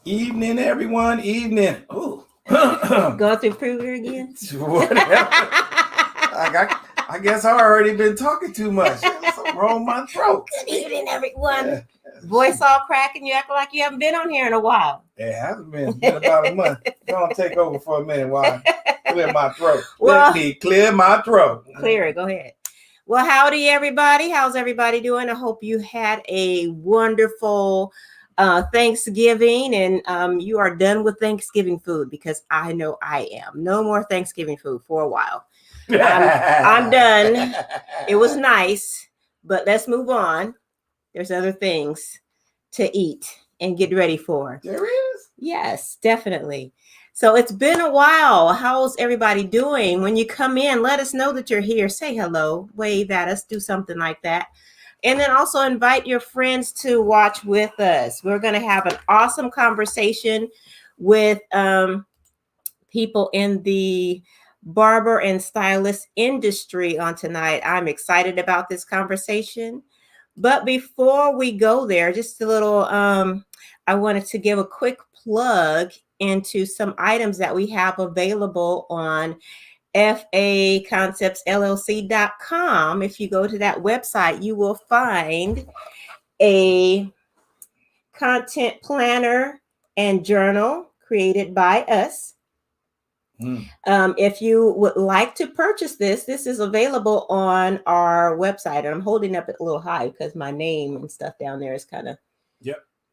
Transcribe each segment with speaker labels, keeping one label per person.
Speaker 1: Evening, everyone. Evening. Ooh.
Speaker 2: Going through Pruger again?
Speaker 1: Whatever. I guess I already been talking too much. Something wrong with my throat.
Speaker 2: Good evening, everyone. Voice all cracking. You act like you haven't been on here in a while.
Speaker 1: It hasn't been. It's been about a month. Go on, take over for a minute while I clear my throat.
Speaker 2: Well,
Speaker 1: Let me clear my throat.
Speaker 2: Clear it. Go ahead. Well, howdy, everybody. How's everybody doing? I hope you had a wonderful Thanksgiving and you are done with Thanksgiving food, because I know I am. No more Thanksgiving food for a while. I'm done. It was nice, but let's move on. There's other things to eat and get ready for.
Speaker 1: There is?
Speaker 2: Yes, definitely. So it's been a while. How's everybody doing? When you come in, let us know that you're here. Say hello, wave at us, do something like that. And then also invite your friends to watch with us. We're going to have an awesome conversation with people in the barber and stylist industry on tonight. I'm excited about this conversation. But before we go there, just a little, I wanted to give a quick plug into some items that we have available on faconceptsllc.com. If you go to that website, you will find a content planner and journal created by us. If you would like to purchase this is available on our website. And I'm holding up it a little high because my name and stuff down there is kind of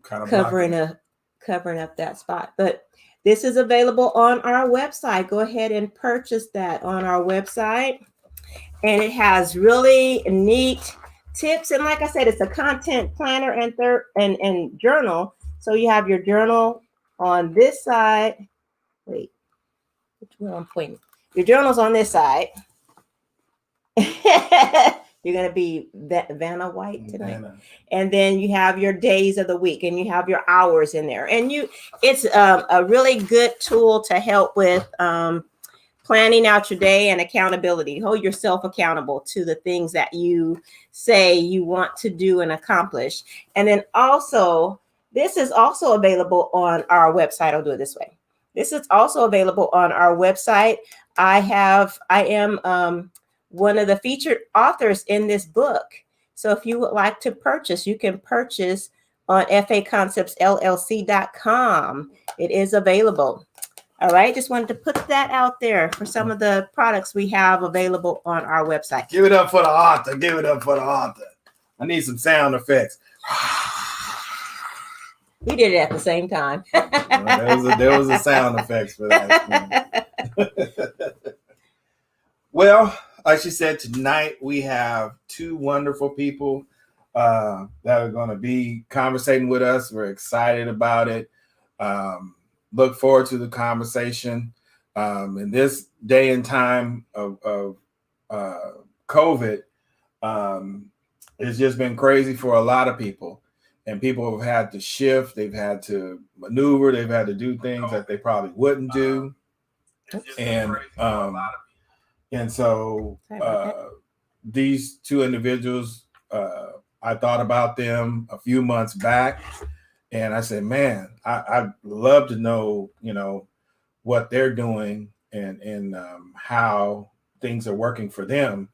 Speaker 2: covering up that spot. But this is available on our website. Go ahead and purchase that on our website. And it has really neat tips. And like I said, it's a content planner and journal. So you have your journal on this side. Wait. Which way I'm pointing? Your journal's on this side. You're going to be Vanna White tonight. Vanna. And then you have your days of the week and you have your hours in there. And it's a really good tool to help with planning out your day and accountability. Hold yourself accountable to the things that you say you want to do and accomplish. And then also, this is also available on our website. I'll do it this way. This is also available on our website. I am one of the featured authors in this book. So if you would like to purchase, you can purchase on faconceptsllc.com. It is available. All right. Just wanted to put that out there for some of the products we have available on our website.
Speaker 1: Give it up for the author. Give it up for the author. I need some sound effects.
Speaker 2: We did it at the same time.
Speaker 1: There was a sound effects for that. Well, like she said, tonight we have two wonderful people that are going to be conversating with us. We're excited about it. Look forward to the conversation. In this day and time of COVID, it's just been crazy for a lot of people. And people have had to shift. They've had to maneuver. They've had to do things that they probably wouldn't do. And so these two individuals, I thought about them a few months back, and I said, man, I'd love to know, what they're doing and how things are working for them.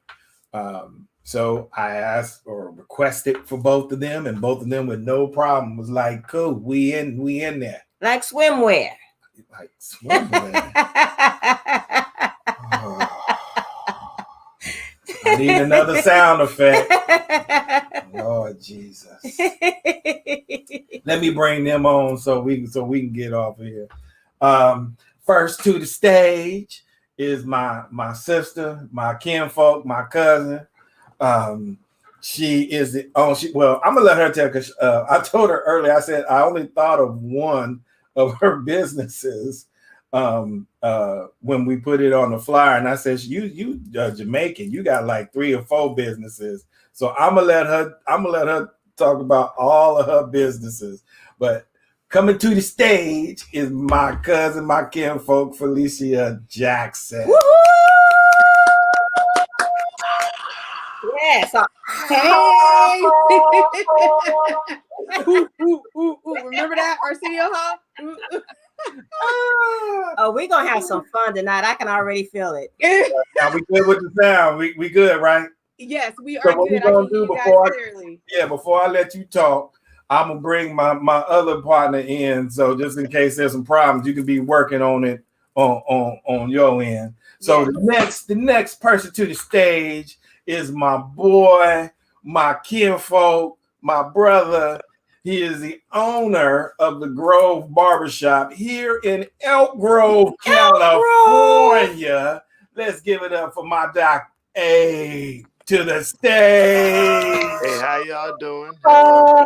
Speaker 1: So I asked or requested for both of them, and both of them with no problem was like, cool, we in there.
Speaker 2: Like swimwear.
Speaker 1: Like swimwear. I need another sound effect. Lord Jesus. Let me bring them on so we can get off of here. First to the stage is my sister, my kinfolk, my cousin. She is I'm gonna let her tell, because I told her earlier, I said I only thought of one of her businesses when we put it on the flyer, and I said, you Jamaican, you got like 3 or 4 businesses. So I'm gonna let her talk about all of her businesses. But coming to the stage is my cousin, my kinfolk, Felicia Jackson.
Speaker 2: Woo-hoo! Yes.
Speaker 3: Hey. Ooh, ooh, ooh, ooh. Remember that, Arsenio Hall? Ooh, ooh.
Speaker 2: Oh, we're gonna have some fun tonight. I can already feel it.
Speaker 1: Now we good with the sound. We good, right?
Speaker 3: Yes, we
Speaker 1: So
Speaker 3: are
Speaker 1: what we
Speaker 3: good. I
Speaker 1: gonna
Speaker 3: can hear
Speaker 1: do
Speaker 3: you guys
Speaker 1: before
Speaker 3: clearly.
Speaker 1: before I let you talk, I'm gonna bring my other partner in. So just in case there's some problems, you can be working on it on your end. So the next person to the stage is my boy, my kinfolk, my brother. He is the owner of the Grove Barbershop here in Elk Grove, California. Let's give it up for my Doc A to the stage.
Speaker 4: Hey, how y'all doing? Hello.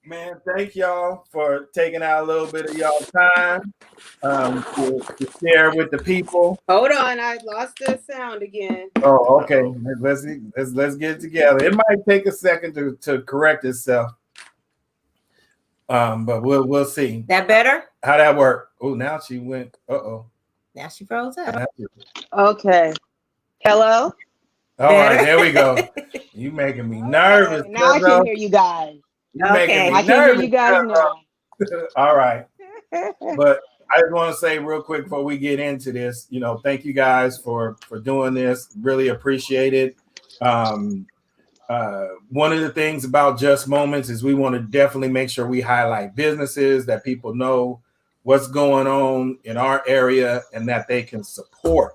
Speaker 1: Man, thank y'all for taking out a little bit of y'all time to share with the people.
Speaker 3: Hold on, I lost the sound again.
Speaker 1: Oh, okay. Let's get it together. It might take a second to correct itself, but we'll see.
Speaker 2: That better?
Speaker 1: How that work? Oh, now she went.
Speaker 2: Now she froze up.
Speaker 3: Okay. Hello?
Speaker 1: All right, there we go. You making me nervous.
Speaker 3: Okay, now I can hear you guys.
Speaker 1: You making me
Speaker 3: I can
Speaker 1: nervous.
Speaker 3: hear you guys now.
Speaker 1: All right. But I just want to say real quick before we get into this, thank you guys for doing this. Really appreciate it. One of the things about Just Moments is we want to definitely make sure we highlight businesses that people know what's going on in our area and that they can support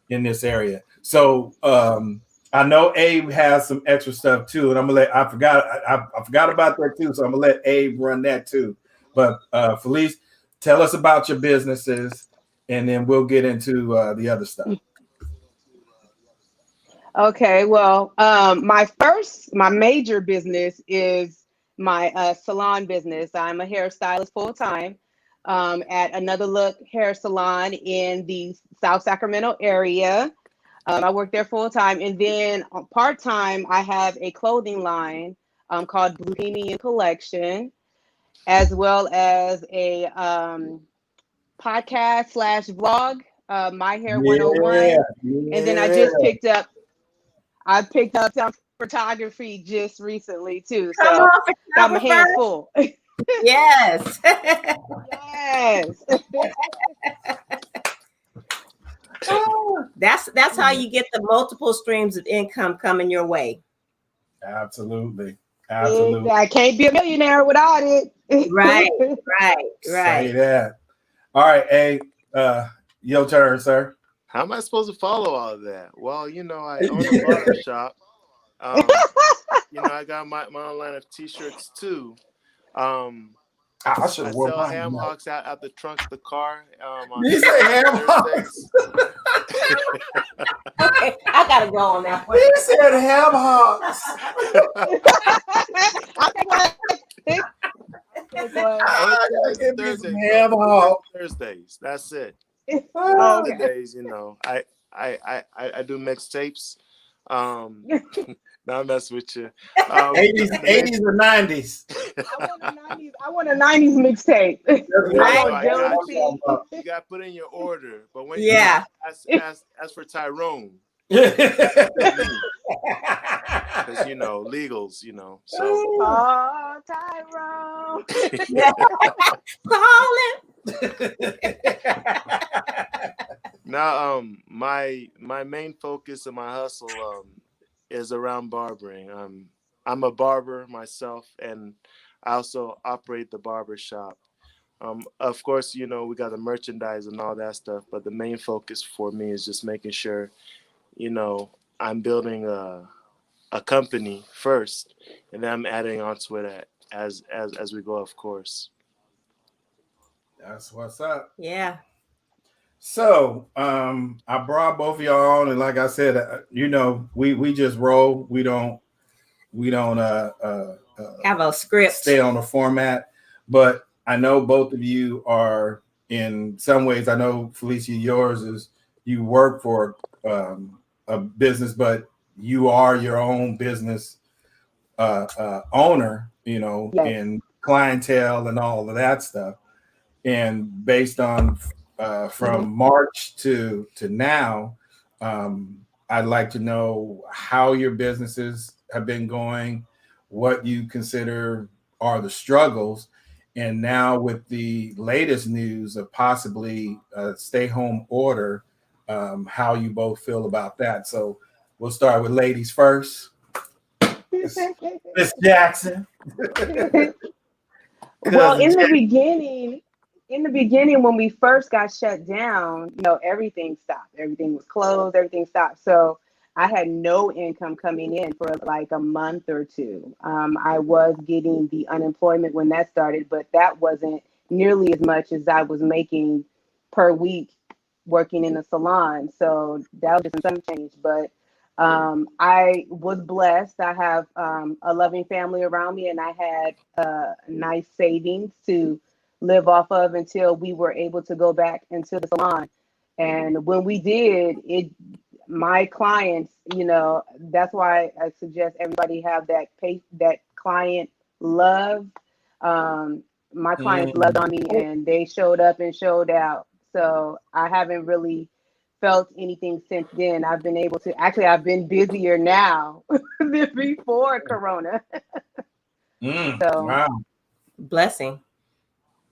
Speaker 1: in this area. So I know Abe has some extra stuff too, and I forgot about that too. So I'm gonna let Abe run that too. But Felice, tell us about your businesses, and then we'll get into the other stuff.
Speaker 3: Okay, well, my major business is my salon business. I'm a hairstylist full time at Another Look Hair Salon in the South Sacramento area. I work there full time, and then part time I have a clothing line called Bohemian Collection, as well as a podcast / vlog, My Hair 101, and then I picked up some photography just recently too. So got my hands full.
Speaker 2: Yes.
Speaker 3: Yes.
Speaker 2: That's how you get the multiple streams of income coming your way.
Speaker 1: Absolutely.
Speaker 3: I can't be a millionaire without it.
Speaker 2: Right.
Speaker 1: Say that. All right, hey, your turn, sir.
Speaker 4: How am I supposed to follow all of that? Well, I own a barbershop. I got my own line of t-shirts too.
Speaker 1: I should
Speaker 4: I sell ham hocks out the trunk of the car.
Speaker 1: You say ham hocks?
Speaker 2: Okay, I gotta go on that one.
Speaker 1: You said ham hocks.
Speaker 4: Thursdays. That's it.
Speaker 3: Oh,
Speaker 4: okay. Days, I do mixtapes. Now I'm messing with you.
Speaker 1: 80s or 90s.
Speaker 3: I want a 90s mixtape.
Speaker 4: You got to put in your order. But when you ask for Tyrone, because legals, so.
Speaker 3: Oh, Tyrone.
Speaker 2: Call him.
Speaker 4: Now, my main focus of my hustle is around barbering. I'm a barber myself, and I also operate the barber shop. Of course, we got the merchandise and all that stuff, but the main focus for me is just making sure, I'm building a company first, and then I'm adding onto it as we go, of course.
Speaker 1: That's what's up.
Speaker 2: Yeah.
Speaker 1: So I brought both of y'all on, and like I said, we just roll. We don't
Speaker 2: have a script,
Speaker 1: stay on the format. But I know both of you are, in some ways, I know Felicia, yours is you work for a business, but you are your own business owner, and clientele and all of that stuff. And based on from March to now. I'd like to know how your businesses have been going, what you consider are the struggles, and now with the latest news of possibly a stay-home order, how you both feel about that. So we'll start with ladies first. Miss Jackson.
Speaker 3: Well,
Speaker 1: Cousin
Speaker 3: in the beginning, when we first got shut down, everything stopped. Everything was closed. Everything stopped. So I had no income coming in for like a month or two. I was getting the unemployment when that started, but that wasn't nearly as much as I was making per week working in the salon. So that was just some change. But I was blessed. I have a loving family around me, and I had nice savings to live off of until we were able to go back into the salon. And when we did, my clients, that's why I suggest everybody have that client love. My clients loved on me, and they showed up and showed out. So I haven't really felt anything since then. I've been busier now than before Corona. So,
Speaker 1: Wow.
Speaker 2: Blessing.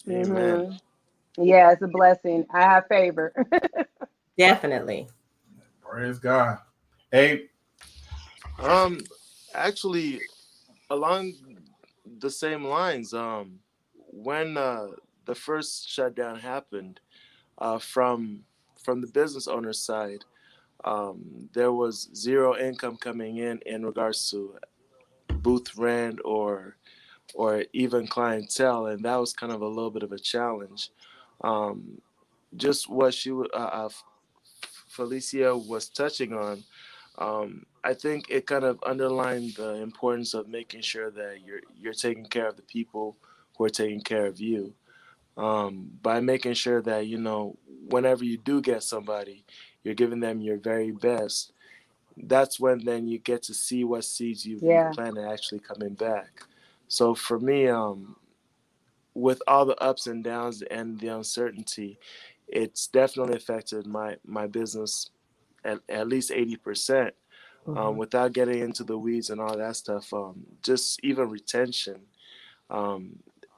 Speaker 4: Amen.
Speaker 3: Yeah, it's a blessing. I have favor.
Speaker 2: Definitely.
Speaker 1: Praise God. Hey.
Speaker 4: Actually, along the same lines, when the first shutdown happened, from the business owner's side, there was zero income coming in regards to booth rent or even clientele, and that was kind of a little bit of a challenge. Um, just what Felicia was touching on, I think it kind of underlined the importance of making sure that you're taking care of the people who are taking care of you, by making sure that whenever you do get somebody, you're giving them your very best. That's when then you get to see what seeds you've
Speaker 3: Yeah.
Speaker 4: planted actually coming back. So for me, with all the ups and downs and the uncertainty, it's definitely affected my business at least 80%. Without getting into the weeds and all that stuff, just even retention.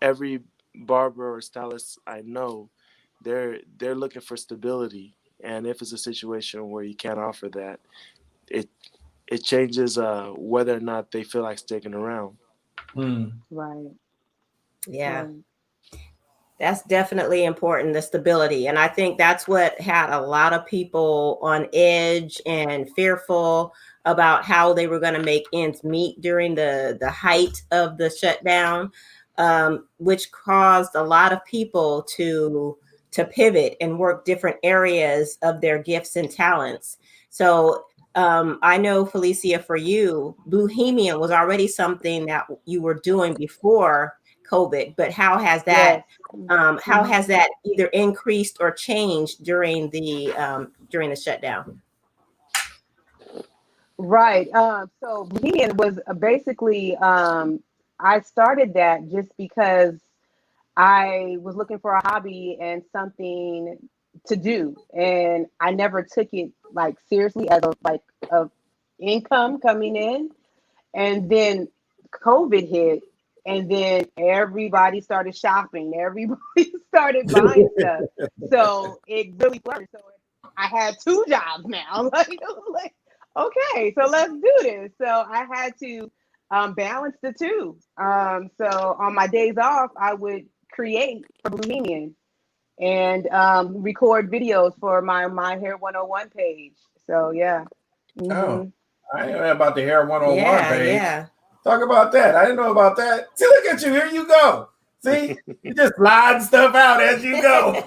Speaker 4: Every barber or stylist I know, they're looking for stability, and if it's a situation where you can't offer that, it changes whether or not they feel like sticking around.
Speaker 3: Right.
Speaker 2: Yeah.
Speaker 3: Right.
Speaker 2: That's definitely important, the stability. And I think that's what had a lot of people on edge and fearful about how they were going to make ends meet during the height of the shutdown, which caused a lot of people to pivot and work different areas of their gifts and talents. So I know, Felicia, for you, Bohemian was already something that you were doing before COVID, but how has that either increased or changed during the shutdown?
Speaker 3: Right. So Bohemian was basically, I started that just because I was looking for a hobby and something to do, and I never took it like seriously as a income coming in. And then COVID hit, and then everybody started shopping. Everybody started buying stuff. So it really flourished. So I had two jobs now. like, okay, so let's do this. So I had to balance the two. So on my days off, I would create for Bohemian and record videos for my Hair 101 page. So yeah.
Speaker 1: Oh, I didn't know about the Hair 101 page.
Speaker 2: Yeah.
Speaker 1: Talk about that. I didn't know about that. See, look at you. Here you go. See, you just slide stuff out as you go.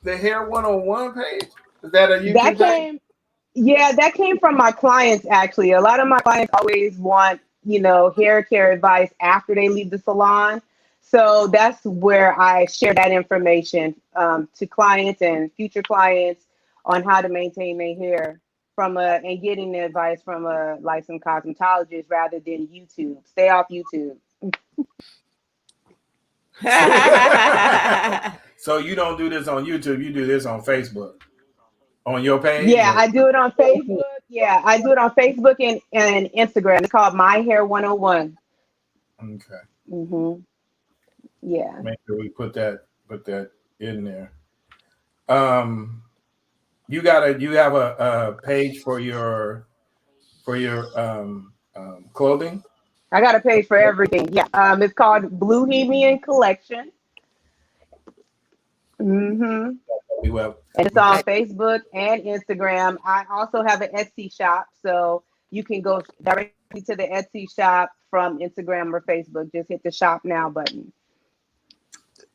Speaker 1: The Hair 101 page? Is that a YouTube page?
Speaker 3: Yeah, that came from my clients actually. A lot of my clients always want, hair care advice after they leave the salon. So that's where I share that information to clients and future clients on how to maintain their hair and getting the advice from a licensed cosmetologist rather than YouTube. Stay off YouTube.
Speaker 1: So you don't do this on YouTube, you do this on Facebook. On your page?
Speaker 3: Yeah,
Speaker 1: or-
Speaker 3: I do it on Facebook. Yeah, I do it on Facebook and Instagram. It's called My Hair 101.
Speaker 1: Okay.
Speaker 3: Mm-hmm. Yeah.
Speaker 1: Make sure we put that in there. You have a page for your clothing?
Speaker 3: I got a page for everything. Yeah. It's called Bluehemian Collection. Mm-hmm.
Speaker 1: We will.
Speaker 3: And it's on Facebook and Instagram. I also have an Etsy shop, so you can go directly to the Etsy shop from Instagram or Facebook. Just hit the shop now button.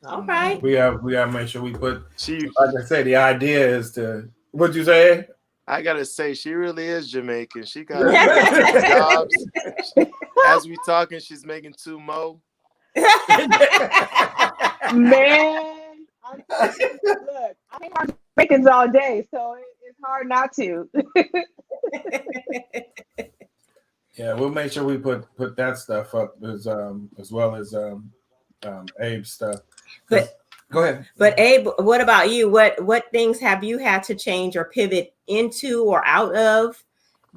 Speaker 2: All right.
Speaker 1: We have to make sure we put.
Speaker 4: She,
Speaker 1: Like I said, the idea is to. What'd you say?
Speaker 4: I gotta say, she really is Jamaican. She got jobs. As we talking, she's making 2 mo.
Speaker 3: Man, look, I hang on Jamaicans all day, so it's hard not to.
Speaker 1: Yeah, we'll make sure we put that stuff up as well as Abe's stuff.
Speaker 2: But
Speaker 1: Go ahead.
Speaker 2: But Abe, what about you? What things have you had to change or pivot into or out of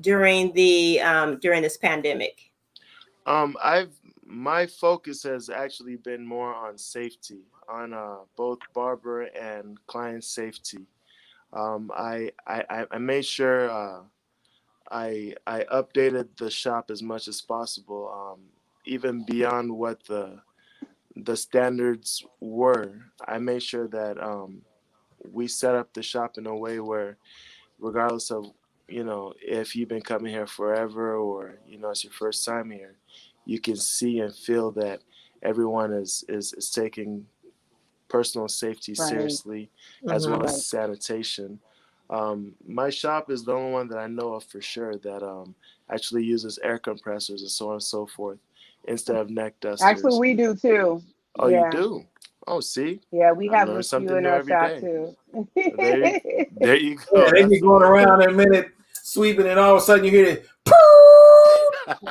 Speaker 2: during this pandemic?
Speaker 4: My focus has actually been more on safety, on both barber and client safety. I made sure I updated the shop as much as possible, even beyond what the standards were. I made sure that we set up the shop in a way where, regardless of if you've been coming here forever or it's your first time here, you can see and feel that everyone is taking personal safety seriously, as well as sanitation. My shop is the only one that I know of for sure that actually uses air compressors and so on and so forth instead of neck dusters.
Speaker 3: Actually, we do too.
Speaker 4: Oh, yeah. You do? Oh, see?
Speaker 3: Yeah, we have a
Speaker 4: something
Speaker 3: few in our shop too.
Speaker 4: There you go.
Speaker 1: Yeah, they be going around in a minute, sweeping, and all of a sudden you hear it.
Speaker 4: Hold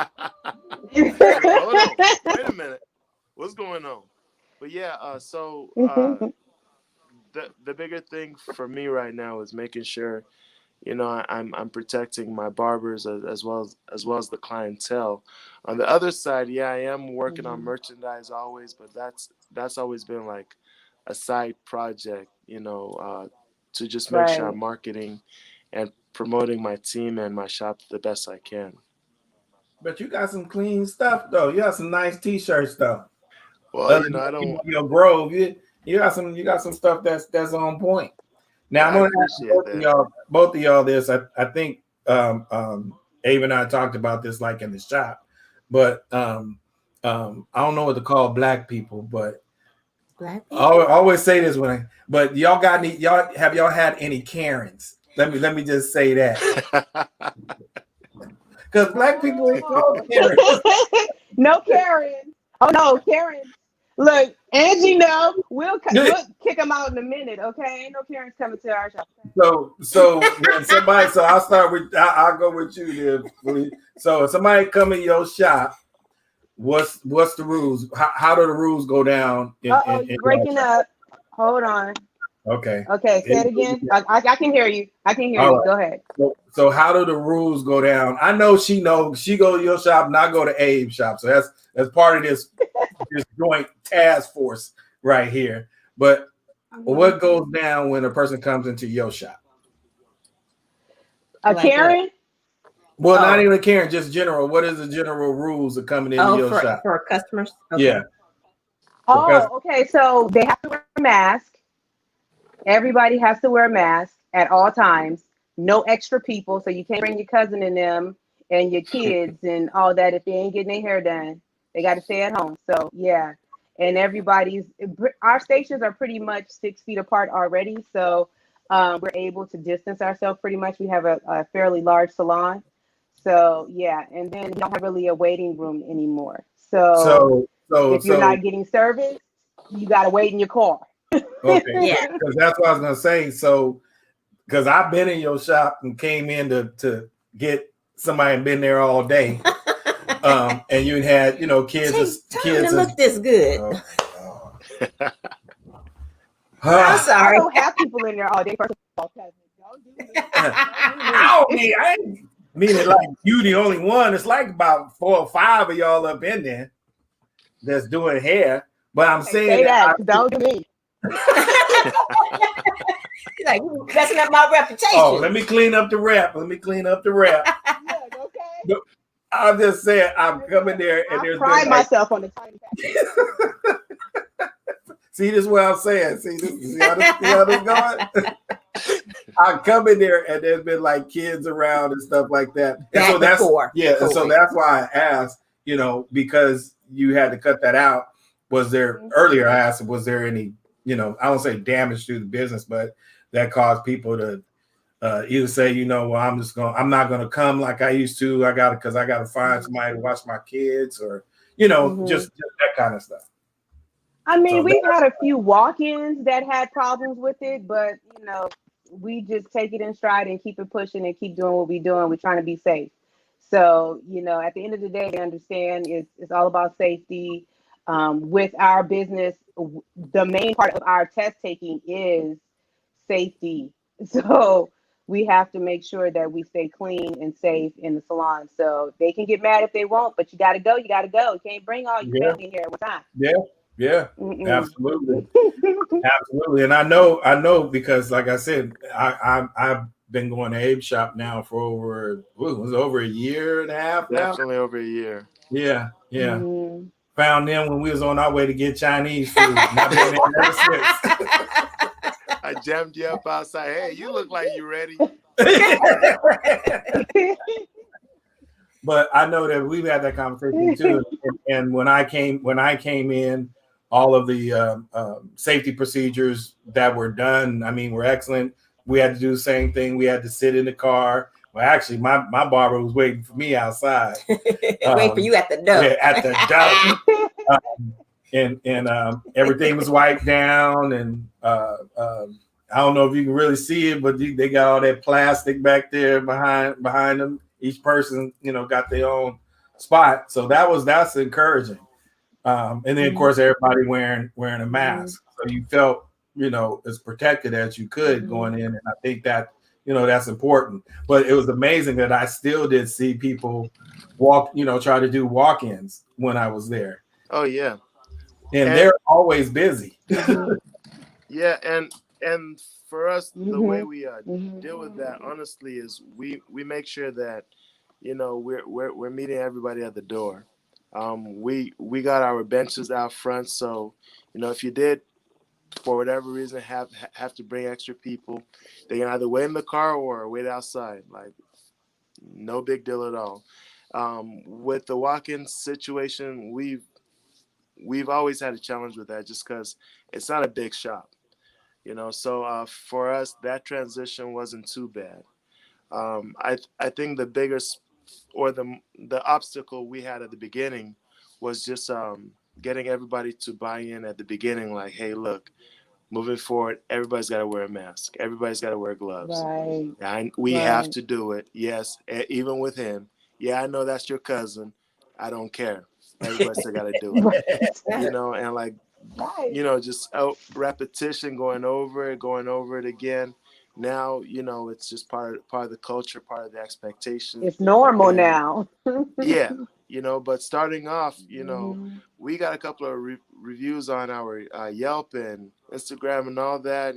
Speaker 4: on. Wait a minute. What's going on? But yeah, so the bigger thing for me right now is making sure, I'm protecting my barbers as well as the clientele. On the other side, yeah, I am working on merchandise always, but that's always been like a side project, to just make sure I'm marketing and promoting my team and my shop the best I can.
Speaker 1: But you got some clean stuff though. You got some nice T-shirts though.
Speaker 4: Well, I don't.
Speaker 1: Your Grove, you got some stuff that's on point. Now I'm going to ask both of y'all this. I think Abe and I talked about this like in the shop, but I don't know what to call black people, but
Speaker 2: black
Speaker 1: people? I always say this but y'all have y'all had any Karens? Let me just say that. Because black people ain't called Karen.
Speaker 3: No Karen. Oh no, Karen. Look, Angie, no. We'll kick them out in a minute, okay? Ain't no Karens coming to our shop.
Speaker 1: So when somebody, I'll go with you there. So if somebody come in your shop, what's the rules? How do the rules go down?
Speaker 3: You're breaking up. Hold on.
Speaker 1: Okay.
Speaker 3: Okay, say it again. I can hear you. I can hear you.
Speaker 1: Right.
Speaker 3: Go ahead.
Speaker 1: So how do the rules go down? I know she go to your shop and I go to Abe's shop. So that's part of this joint task force right here. But what goes down when a person comes into your shop?
Speaker 3: A Karen?
Speaker 1: Well, not even a Karen, just general. What is the general rules of coming into your shop?
Speaker 2: For customers? Okay.
Speaker 1: Yeah.
Speaker 3: Okay. So they have to wear a mask. Everybody has to wear a mask at all times. No extra people. So you can't bring your cousin and them and your kids and all that if they ain't getting their hair done. They got to stay at home. So, yeah. And our stations are pretty much 6 feet apart already. So we're able to distance ourselves pretty much. We have a fairly large salon. So, yeah. And then we don't have really a waiting room anymore. So if you're not getting service, you got to wait in your car.
Speaker 1: Okay. Yeah. Because that's what I was going to say. So, because I've been in your shop and came in to get somebody and been there all day. And you had, kids.
Speaker 2: Kids look this good. I'm
Speaker 3: I
Speaker 2: sorry.
Speaker 3: don't have people in there all day. First of all, cousin, don't do me.
Speaker 1: I don't mean, I ain't mean it like you the only one. It's like about 4 or 5 of y'all up in there that's doing hair. But I'm saying
Speaker 3: Say
Speaker 1: that
Speaker 3: that. Don't do me.
Speaker 2: He's like, you messing up my reputation.
Speaker 1: oh, let me clean up the rep. Let me clean up the rep.
Speaker 3: Look, okay.
Speaker 1: I'm just saying, I'm coming there and
Speaker 3: I
Speaker 1: there's
Speaker 3: pride
Speaker 1: been like,
Speaker 3: myself on the tiny package.
Speaker 1: see, this is what I'm saying. See how this going? I come in there and there's been like kids around and stuff like that. And so that's
Speaker 2: before
Speaker 1: and so
Speaker 2: COVID.
Speaker 1: that's why I asked, because you had to cut that out. Was there earlier I asked, was there any, I don't say damage to the business, but that caused people to either say, well, I'm not gonna come like I used to. Because I gotta find somebody to watch my kids, or just that kind of stuff.
Speaker 3: I mean,
Speaker 1: So
Speaker 3: we've had a few walk-ins that had problems with it, but we just take it in stride and keep it pushing and keep doing what we're doing. We're trying to be safe. So, at the end of the day, they understand it's all about safety. With our business, the main part of our test taking is safety. So we have to make sure that we stay clean and safe in the salon. So they can get mad if they won't, but you got to go. You got to go. You can't bring all your family here at one time.
Speaker 1: Yeah, absolutely. Absolutely. And I know because like I said, I've been going to Abe Shop now for over a year and a half now.
Speaker 4: Definitely over a year.
Speaker 1: Yeah. Found them when we was on our way to get Chinese food. And I've been there ever since.
Speaker 4: I jammed you up outside. Hey, you look like you're ready.
Speaker 1: But I know that we've had that conversation too. And when I came in, all of the safety procedures that were done, were excellent. We had to do the same thing. We had to sit in the car. Well, actually, my barber was waiting for me outside.
Speaker 2: Wait for you at the door.
Speaker 1: Yeah, at the door. And everything was wiped down. And I don't know if you can really see it, but they got all that plastic back there behind them. Each person, got their own spot. So that's encouraging. And then of course everybody wearing a mask. So you felt, as protected as you could going in. And I think that, that's important. But it was amazing that I still did see people try to do walk-ins when I was there.
Speaker 4: Oh yeah.
Speaker 1: And they're always busy.
Speaker 4: Yeah, and for us, the way we deal with that, honestly, is we make sure that we're meeting everybody at the door. We got our benches out front, so if you did for whatever reason have to bring extra people, they can either wait in the car or wait outside. Like, no big deal at all. With the walk-in situation, we've always had a challenge with that, just because it's not a big shop. So for us, that transition wasn't too bad. I think the biggest or the obstacle we had at the beginning was just getting everybody to buy in at the beginning. Like, hey, look, moving forward, everybody's got to wear a mask. Everybody's got to wear gloves.
Speaker 3: Right.
Speaker 4: We have to do it. Yes, even with him. Yeah, I know that's your cousin. I don't care. Everybody's still got to do it. And like, just repetition, going over it again. Now, it's just part of the culture, part of the expectation.
Speaker 3: It's normal now.
Speaker 4: Yeah, but starting off, we got a couple of reviews on our Yelp and Instagram and all that.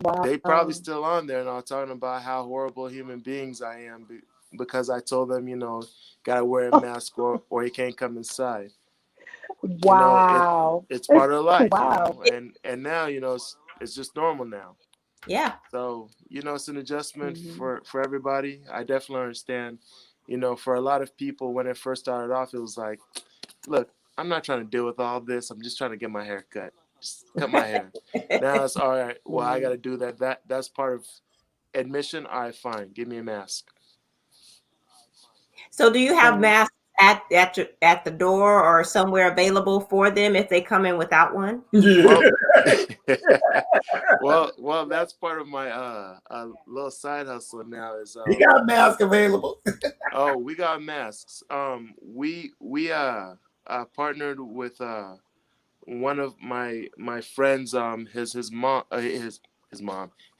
Speaker 3: Wow.
Speaker 4: They probably still on there now, talking about how horrible human beings I am because I told them, gotta wear a mask or you can't come inside.
Speaker 3: Wow.
Speaker 4: It's part of life.
Speaker 3: Wow.
Speaker 4: And now, it's just normal now.
Speaker 2: Yeah.
Speaker 4: So, it's an adjustment for everybody. I definitely understand. For a lot of people, when it first started off, it was like, look, I'm not trying to deal with all this. I'm just trying to get my hair cut. Just cut my hair. Now it's all right. Well, I got to do that. That's part of admission. All right, fine. Give me a mask.
Speaker 2: So do you have masks at the door or somewhere available for them if they come in without one?
Speaker 4: Well, that's part of my little side hustle now. Is
Speaker 1: you got masks available?
Speaker 4: Oh, we got masks. We partnered with one of my friends, his mom,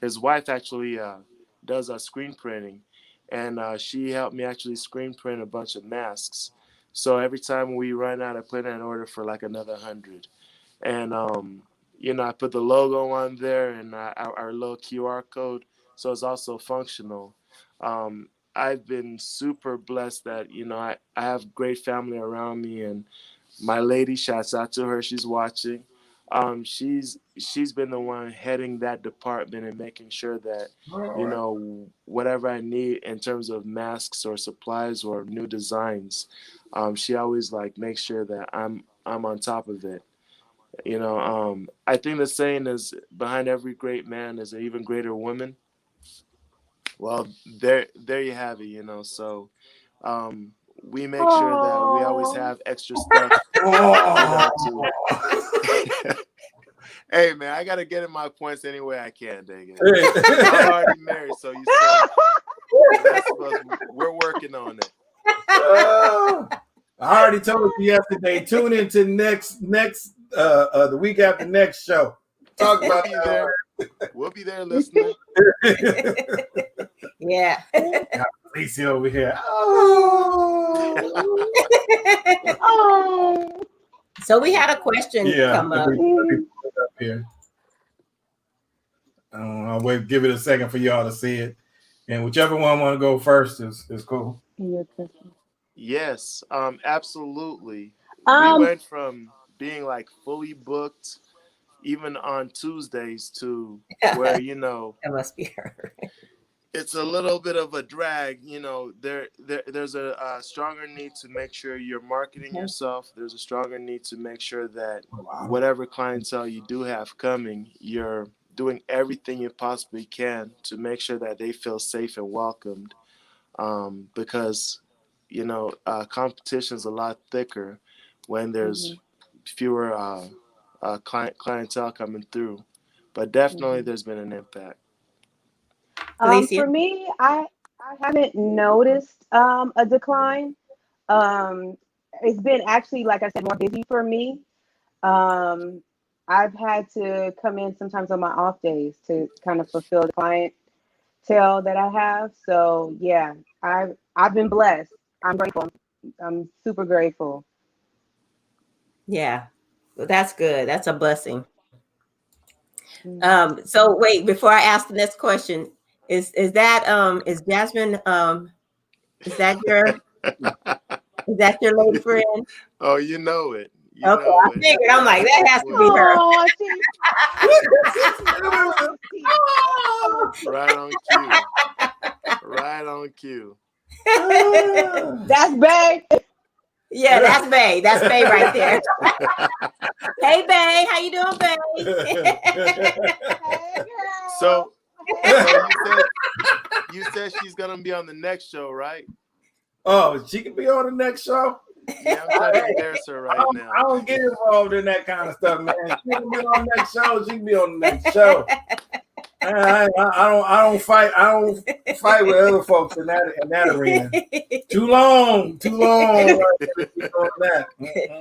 Speaker 4: his wife actually does screen printing, and she helped me actually screen print a bunch of masks. So every time we run out, I put in an order for like another 100, and I put the logo on there and our little QR code, so it's also functional. I've been super blessed that I have great family around me, and my lady, shouts out to her, she's watching. She's been the one heading that department and making sure that whatever I need in terms of masks or supplies or new designs, she always like makes sure that I'm on top of it. I think the saying is, behind every great man is an even greater woman. Well, there you have it. So we make sure that we always have extra stuff. Hey man, I gotta get in my points any way I can, dang it. I'm already married, so you said we're working on it.
Speaker 1: I already told you yesterday. Tune into next the week after next show. Talk about
Speaker 4: there. We'll be there listening.
Speaker 2: Yeah.
Speaker 1: Lacey over here.
Speaker 2: So we had a question come up.
Speaker 1: Here. I'll wait. Give it a second for y'all to see it, and whichever one want to go first is cool.
Speaker 4: Yes, absolutely. We went from being like fully booked, even on Tuesdays, to where
Speaker 2: That must be her.
Speaker 4: It's a little bit of a drag. There's a stronger need to make sure you're marketing yourself. There's a stronger need to make sure that whatever clientele you do have coming, you're doing everything you possibly can to make sure that they feel safe and welcomed. Because competition is a lot thicker when there's fewer clientele coming through. But definitely, there's been an impact.
Speaker 3: For me, I haven't noticed a decline. It's been actually, like I said, more busy for me. I've had to come in sometimes on my off days to kind of fulfill the clientele that I have. So yeah, I've been blessed. I'm grateful. I'm super grateful.
Speaker 2: Yeah, well, that's good. That's a blessing. So wait, before I ask the next question, is that is Jasmine is that your lady friend?
Speaker 4: Oh, you know it.
Speaker 2: Okay, I figured. I'm like, that has to be her.
Speaker 4: Right on cue. Right on cue.
Speaker 3: That's Bay.
Speaker 2: Yeah, that's Bay. That's Bay right there. Hey, Bay, how you doing, Bay?
Speaker 4: So you said she's gonna be on the next show, right?
Speaker 1: Oh, she can be on the next show.
Speaker 4: Yeah, I'm trying to embarrass her right now.
Speaker 1: I don't get involved in that kind of stuff, man. She can be on the next show. She can be on the next show. I don't fight. I don't fight with other folks in that arena. Too long.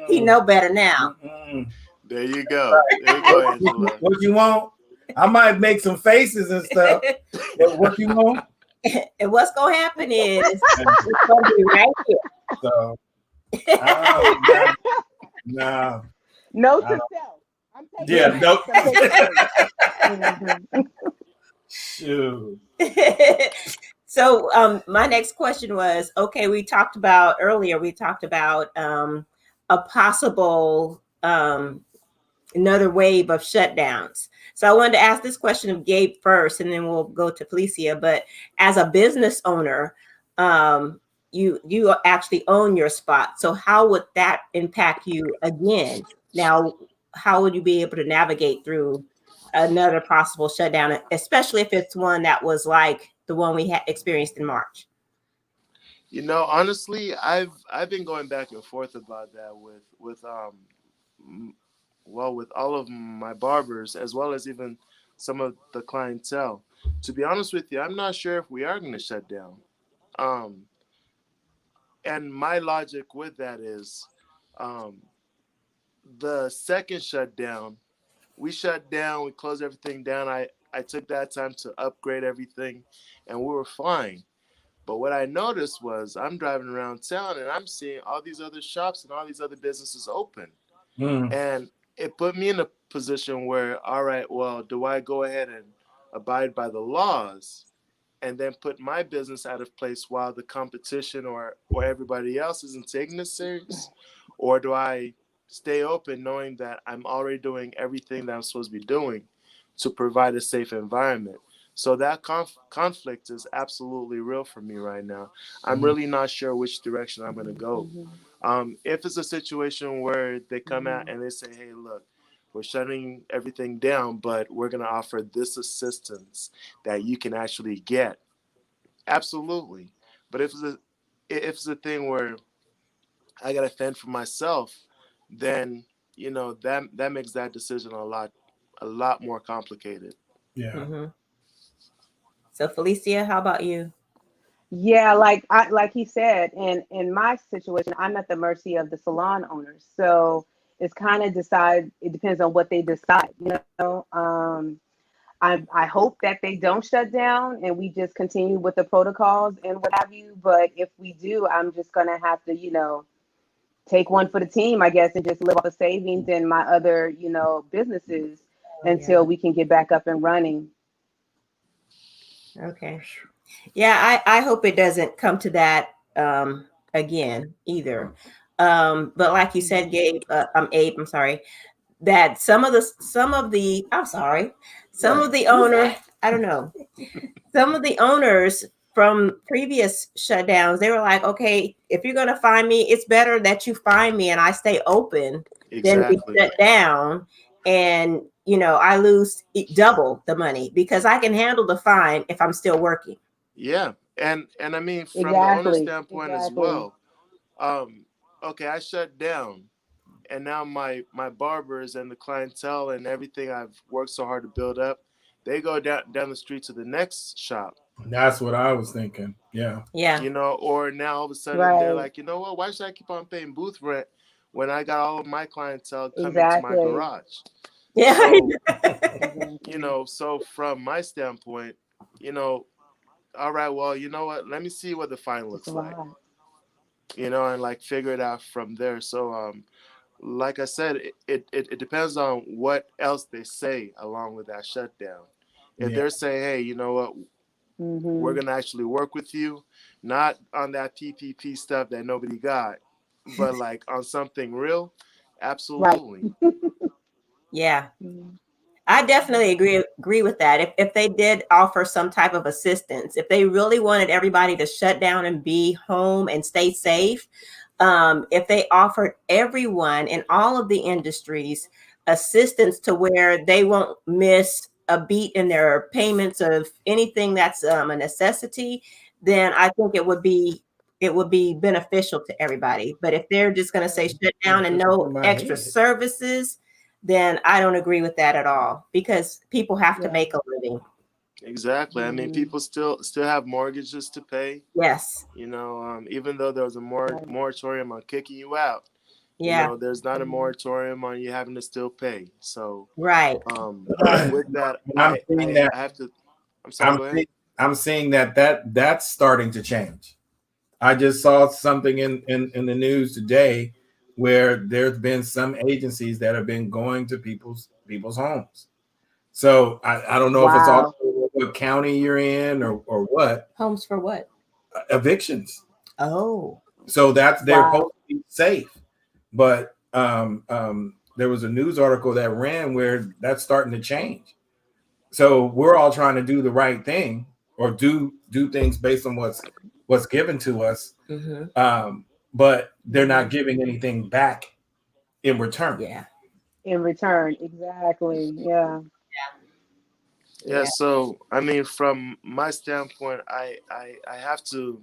Speaker 2: He know better now.
Speaker 4: There you go. There you go, Angela.
Speaker 1: What you want? I might make some faces and stuff. But what you want?
Speaker 2: And what's gonna happen is it's gonna be right here.
Speaker 1: So, no.
Speaker 3: No to self. I'm taking
Speaker 1: Shoot.
Speaker 2: So my next question was, okay, we talked about a possible another wave of shutdowns. So I wanted to ask this question of Gabe first, and then we'll go to Felicia. But as a business owner, you actually own your spot. So how would that impact you again? Now, how would you be able to navigate through another possible shutdown, especially if it's one that was like the one we had experienced in March?
Speaker 4: Honestly, I've been going back and forth about that with all of my barbers, as well as even some of the clientele. To be honest with you, I'm not sure if we are going to shut down. And my logic with that is, the second shutdown, we shut down, we closed everything down. I took that time to upgrade everything, and we were fine. But what I noticed was I'm driving around town and I'm seeing all these other shops and all these other businesses open.
Speaker 1: Mm.
Speaker 4: And it put me in a position where, all right, well, do I go ahead and abide by the laws and then put my business out of place while the competition or everybody else isn't taking this serious? Or do I stay open knowing that I'm already doing everything that I'm supposed to be doing to provide a safe environment? So that conflict is absolutely real for me right now. I'm really not sure which direction I'm going to go. If it's a situation where they come out and they say, hey, look, we're shutting everything down, but we're going to offer this assistance that you can actually get. Absolutely. But if it's a thing where I got to fend for myself, then, that makes that decision a lot more complicated.
Speaker 1: Yeah.
Speaker 2: Mm-hmm. So Felicia, how about you?
Speaker 3: Yeah, like he said, in my situation, I'm at the mercy of the salon owners. So it's kind of decide. It depends on what they decide. I hope that they don't shut down and we just continue with the protocols and what have you. But if we do, I'm just gonna have to, take one for the team, I guess, and just live off the savings and my other, businesses until we can get back up and running.
Speaker 2: Okay. Yeah, I hope it doesn't come to that again either. But like you said, Gabe, Abe, I'm sorry, that some of the I'm sorry, some of the owners, I don't know, some of the owners from previous shutdowns, they were like, okay, if you're gonna find me, it's better that you find me and I stay open than we
Speaker 4: Exactly.
Speaker 2: shut down and I lose double the money because I can handle the fine if I'm still working.
Speaker 4: Yeah. And I mean, from the owner
Speaker 3: Exactly.
Speaker 4: standpoint as
Speaker 3: Exactly.
Speaker 4: well, um, okay, I shut down, and now my barbers and the clientele and everything I've worked so hard to build up, they go down the street to the next shop,
Speaker 1: That's what I was thinking. Yeah.
Speaker 2: Yeah.
Speaker 4: or now all of a sudden they're
Speaker 3: Right.
Speaker 4: like, you know what, why should I keep on paying booth rent when I got all of my clientele coming to my
Speaker 3: Exactly.
Speaker 4: garage?
Speaker 2: Yeah.
Speaker 4: So,
Speaker 3: Exactly.
Speaker 4: so from my standpoint, you know, all right, well, you know what, let me see what the fine
Speaker 3: It's a
Speaker 4: looks like,
Speaker 3: lot.
Speaker 4: and like figure it out from there. So, like I said, it depends on what else they say along with that shutdown. If
Speaker 1: Yeah.
Speaker 4: they're saying, hey, you know what, we're
Speaker 3: Mm-hmm.
Speaker 4: gonna actually work with you, not on that PPP stuff that nobody got, but like on something real,
Speaker 3: Right.
Speaker 4: absolutely.
Speaker 2: Yeah.
Speaker 3: Mhm.
Speaker 2: I definitely agree with that. If they did offer some type of assistance, if they really wanted everybody to shut down and be home and stay safe, if they offered everyone in all of the industries assistance to where they won't miss a beat in their payments of anything that's a necessity, then I think it would be beneficial to everybody. But if they're just going to say shut down and
Speaker 1: Beneficial to
Speaker 2: no
Speaker 1: my
Speaker 2: extra
Speaker 1: head.
Speaker 2: services, then I don't agree with that at all because people have to
Speaker 3: Yeah.
Speaker 2: make a living.
Speaker 4: Exactly. I mean,
Speaker 3: Mm-hmm.
Speaker 4: people still have mortgages to pay.
Speaker 2: Yes.
Speaker 4: Even though there was a
Speaker 3: Right.
Speaker 4: moratorium on kicking you out,
Speaker 2: Yeah.
Speaker 4: there's not a
Speaker 3: Mm-hmm.
Speaker 4: moratorium on you having to still pay. So,
Speaker 2: Right.
Speaker 3: Right.
Speaker 4: with that,
Speaker 1: And I'm seeing that.
Speaker 4: I have to. I'm sorry.
Speaker 1: I'm
Speaker 4: Go ahead.
Speaker 1: see, I'm seeing that's starting to change. I just saw something in the news today where there's been some agencies that have been going to people's homes. So I don't know if it's also
Speaker 3: Wow.
Speaker 1: what county you're in or what
Speaker 2: Homes for what?
Speaker 1: evictions.
Speaker 2: Oh.
Speaker 1: So they're
Speaker 3: Wow.
Speaker 1: supposed to be safe, but there was a news article that ran where that's starting to change. So we're all trying to do the right thing or do things based on what's given to us,
Speaker 2: Mm-hmm.
Speaker 1: but they're not
Speaker 3: Mm-hmm.
Speaker 1: giving anything back in return.
Speaker 2: Yeah.
Speaker 3: In return. Exactly. Yeah.
Speaker 4: Yeah.
Speaker 2: Yeah.
Speaker 4: So, I mean, from my standpoint, I have to.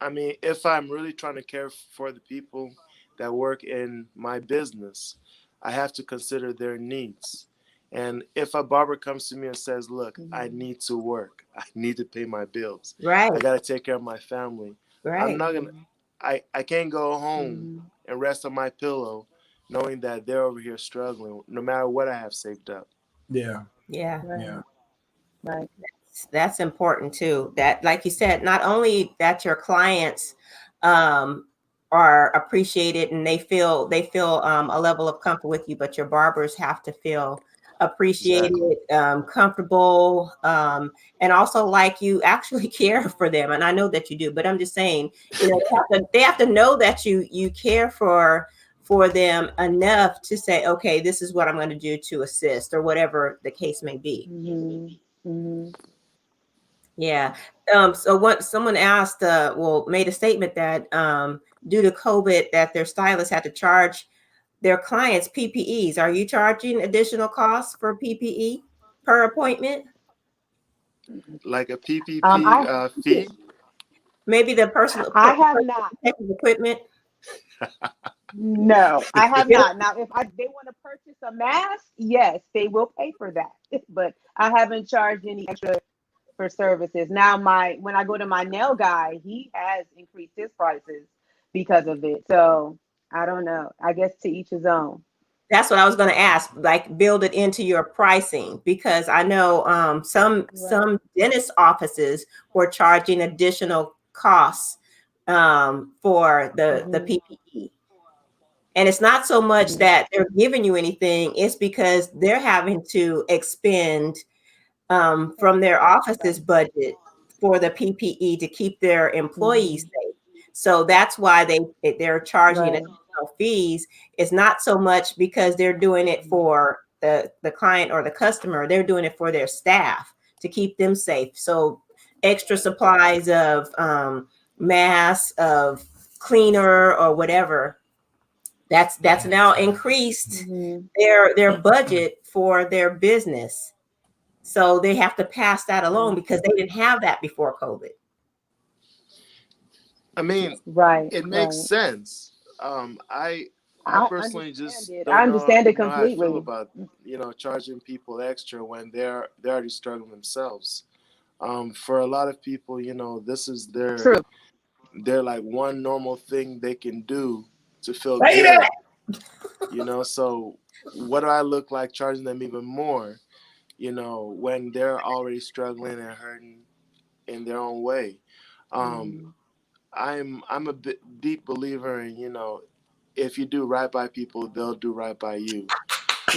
Speaker 4: I mean, if I'm really trying to care for the people that work in my business, I have to consider their needs. And if a barber comes to me and says, look, I
Speaker 3: Mm-hmm.
Speaker 4: need to work, I need to pay my bills,
Speaker 2: Right.
Speaker 4: I got to take care of my family, I'm
Speaker 2: Right.
Speaker 4: not going to, I can't go home
Speaker 3: Mm-hmm.
Speaker 4: and rest on my pillow knowing that they're over here struggling, no matter what I have saved up.
Speaker 1: Yeah.
Speaker 2: Yeah.
Speaker 3: Right.
Speaker 1: Yeah.
Speaker 3: Right.
Speaker 2: That's important too. That, like you said, not only that your clients are appreciated and they feel a level of comfort with you, but your barbers have to feel appreciated, comfortable, and also like you actually care for them. And I know that you do, but I'm just saying, they have to know that you care for them enough to say, okay, this is what I'm going to do to assist, or whatever the case may be.
Speaker 3: Mm-hmm. Mm-hmm.
Speaker 2: Yeah. So what someone asked, made a statement that due to COVID, that their stylists had to charge their clients PPEs. Are you charging additional costs for PPE per appointment?
Speaker 4: Like a PPP fee?
Speaker 2: Maybe the personal
Speaker 3: I have not.
Speaker 2: protective equipment.
Speaker 3: No, I have not. Now, if they want to purchase a mask, yes, they will pay for that. But I haven't charged any extra for services. Now, when I go to my nail guy, he has increased his prices because of it. So I don't know. I guess to each his own.
Speaker 2: That's what I was going to ask. Like, build it into your pricing, because I know some dentist offices were charging additional costs for the PPE. And it's not so much that they're giving you anything; it's because they're having to expend from their office's budget for the PPE to keep their employees safe. So that's why they're charging additional fees. It's not so much because they're doing it for the client or the customer; they're doing it for their staff to keep them safe. So extra supplies of masks, of cleaner, or whatever. That's now increased their budget for their business. So they have to pass that along because they didn't have that before COVID.
Speaker 4: I mean,
Speaker 3: it
Speaker 4: makes sense. I personally just don't
Speaker 3: I understand it
Speaker 4: know how I feel
Speaker 3: completely.
Speaker 4: about charging people extra when they're already struggling themselves. For a lot of people, this is their like one normal thing they can do to feel good. So what do I look like charging them even more? When they're already struggling and hurting in their own way. I'm a deep believer in, if you do right by people, they'll do right by you.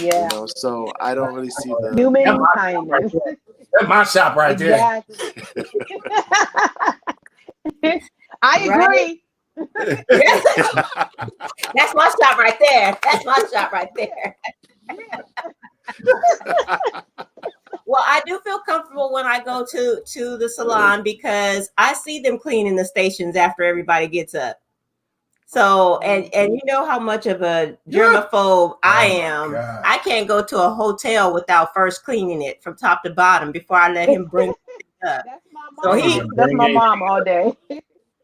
Speaker 3: Yeah.
Speaker 4: So I don't really see the
Speaker 3: human kindness.
Speaker 1: That's my shop right there.
Speaker 3: I agree.
Speaker 2: That's my shop right there. That's my shop right there. Well, I do feel comfortable when I go to the salon because I see them cleaning the stations after everybody gets up. So, and you know how much of a germaphobe I am.
Speaker 1: God.
Speaker 2: I can't go to a hotel without first cleaning it from top to bottom before I let him bring it up.
Speaker 3: That's my mom. That's my mom all day.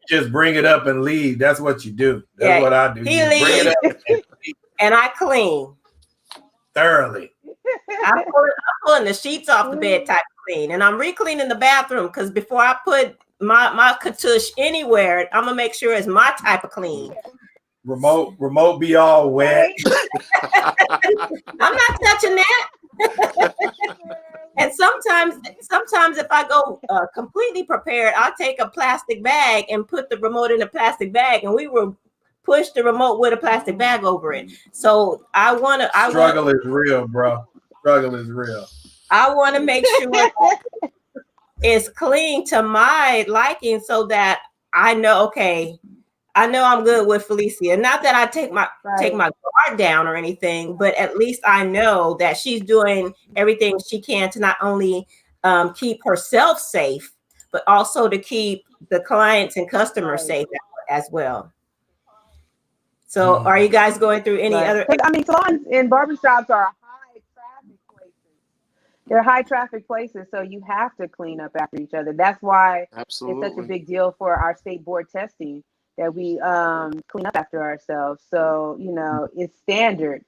Speaker 1: Just bring it up and leave. That's what you do. That's what I do.
Speaker 2: He leaves,
Speaker 1: bring it up
Speaker 2: and I clean
Speaker 1: thoroughly.
Speaker 2: I'm pulling the sheets off the bed type of clean, and I'm re-cleaning the bathroom because before I put my katush anywhere, I'm gonna make sure it's my type of clean.
Speaker 1: Remote be all wet.
Speaker 2: I'm not touching that. And sometimes if I go completely prepared, I'll take a plastic bag and put the remote in a plastic bag, and we will push the remote with a plastic bag over it. So struggle
Speaker 1: is real, bro. Struggle is real.
Speaker 2: I want to make sure it's clean to my liking so that I know, okay, I know I'm good with Felicia. Not that I take my guard down or anything, but at least I know that she's doing everything she can to not only keep herself safe, but also to keep the clients and customers safe as well. So are you guys going through any other?
Speaker 3: I mean, salons and barbershops are high traffic places. They're high traffic places, so you have to clean up after each other. That's why it's such a big deal for our state board testing that we clean up after ourselves. So, it's standard.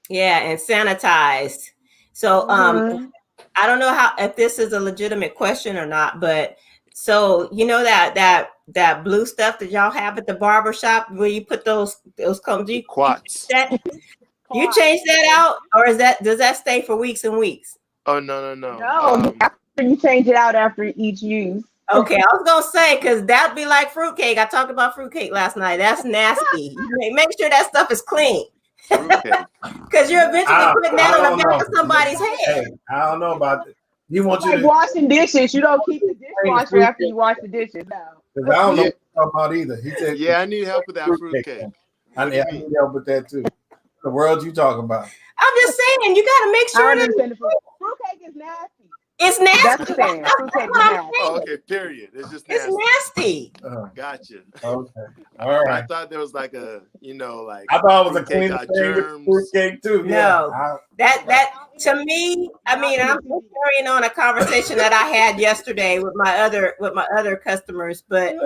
Speaker 2: Yeah, and sanitized. So I don't know if this is a legitimate question or not, but So you know that blue stuff that y'all have at the barber shop where you put those combs.
Speaker 4: Quats.
Speaker 2: You change that out, or does that stay for weeks and weeks?
Speaker 4: Oh no.
Speaker 3: No, after you change it out after each use.
Speaker 2: Okay, I was gonna say because that'd be like fruitcake. I talked about fruitcake last night. That's nasty. Make sure that stuff is clean. Because you're eventually putting that on the back of somebody's head.
Speaker 1: Hey, I don't know about that. He wants you
Speaker 3: Like
Speaker 1: to
Speaker 3: washing dishes. You don't keep the dishwasher after you wash the dishes. No.
Speaker 1: because I don't know what you're talking about either. He said,
Speaker 4: yeah, I need help with that fruitcake.
Speaker 1: I need help with that too. The world you talking about?
Speaker 2: I'm just saying, you got to make sure that
Speaker 3: fruitcake is nasty.
Speaker 2: It's nasty.
Speaker 3: That's the thing. Fruitcake is nasty.
Speaker 4: Oh, okay, period. It's just
Speaker 2: nasty. It's nasty.
Speaker 4: Gotcha.
Speaker 1: Okay. All right.
Speaker 4: I thought there was like a, like
Speaker 1: I thought it was a clean
Speaker 4: germs.
Speaker 1: fruitcake too.
Speaker 2: No,
Speaker 1: yeah.
Speaker 2: that to me, I mean, I'm carrying on a conversation that I had yesterday with my other customers, but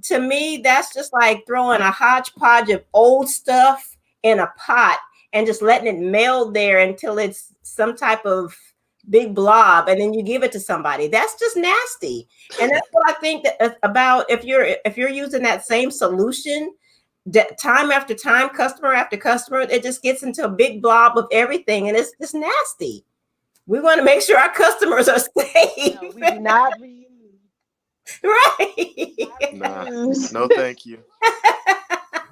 Speaker 2: to me, that's just like throwing a hodgepodge of old stuff in a pot and just letting it meld there until it's some type of big blob, and then you give it to somebody. That's just nasty. And that's what I think that about if you're using that same solution time after time, customer after customer, it just gets into a big blob of everything, and it's just nasty. We want to make sure our customers are safe.
Speaker 3: No, we do not reuse.
Speaker 2: Right.
Speaker 4: No, thank you.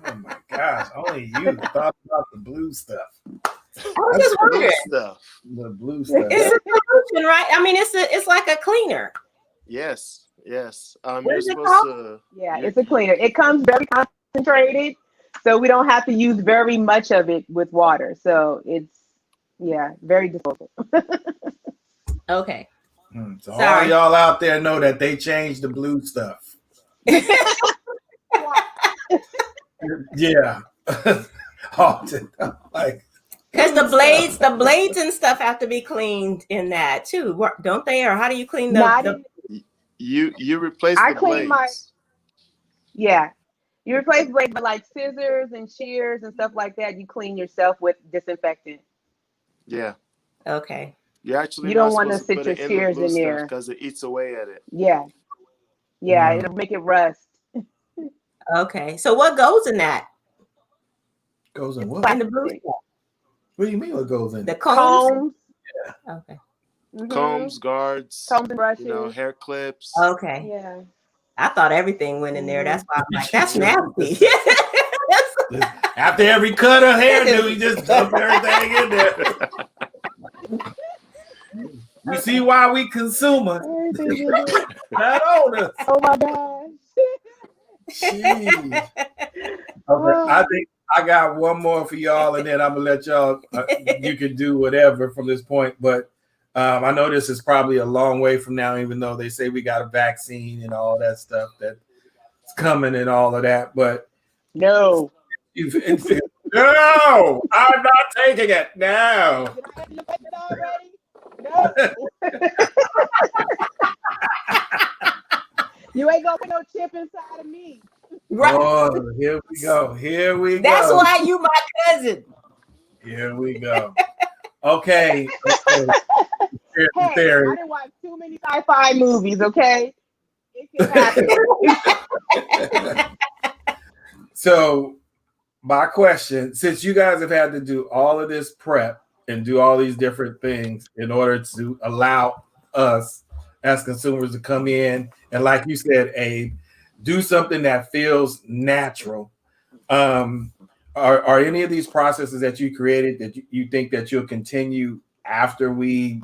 Speaker 1: Oh my gosh, only you thought about the blue stuff.
Speaker 2: I was just wondering.
Speaker 1: The blue stuff.
Speaker 2: It's a solution, right? I mean, it's like a cleaner.
Speaker 4: Yes. You're
Speaker 2: supposed
Speaker 4: to.
Speaker 3: Yeah, it's a cleaner. It comes very concentrated, so we don't have to use very much of it with water. So it's very disposable.
Speaker 2: Okay.
Speaker 1: So all y'all out there know that they changed the blue stuff. Yeah. Like.
Speaker 2: Because the blades and stuff have to be cleaned in that too, don't they? Or how do you clean
Speaker 4: You replace the blades.
Speaker 3: You replace blades, but like scissors and shears and stuff like that, you clean yourself with disinfectant.
Speaker 4: Yeah.
Speaker 2: Okay.
Speaker 4: You
Speaker 3: don't want to sit your shears in there
Speaker 4: because it eats away at it.
Speaker 3: Yeah. It'll make it rust.
Speaker 2: Okay. So what goes in that?
Speaker 1: Goes in what?
Speaker 2: In the blue stuff.
Speaker 1: What do you mean what goes in?
Speaker 2: The combs?
Speaker 1: Yeah.
Speaker 2: Okay.
Speaker 3: Mm-hmm.
Speaker 4: Combs, guards,
Speaker 3: combs and brushes.
Speaker 4: hair clips.
Speaker 2: Okay.
Speaker 3: Yeah.
Speaker 2: I thought everything went in there. That's why I'm like, that's nasty.
Speaker 1: After every cut of hairdo, we just dump everything in there. You see why we consumers? Not owners.
Speaker 3: Oh my gosh.
Speaker 1: Jeez. Okay, I think I got one more for y'all, and then I'm gonna let y'all. You can do whatever from this point, but I know this is probably a long way from now, even though they say we got a vaccine and all that stuff that's coming and all of that. But
Speaker 3: no,
Speaker 1: no, I'm not taking it. No.
Speaker 3: No. You ain't gonna put no chip inside of me.
Speaker 2: Right.
Speaker 1: Oh, here we go. Here we go.
Speaker 2: That's why you my cousin.
Speaker 1: Here we go. Okay.
Speaker 3: Hey, I didn't watch too many sci-fi movies, okay? It can happen.
Speaker 1: So my question, since you guys have had to do all of this prep and do all these different things in order to allow us as consumers to come in and, like you said, Abe, do something that feels natural. Are any of these processes that you created that you think that you'll continue after we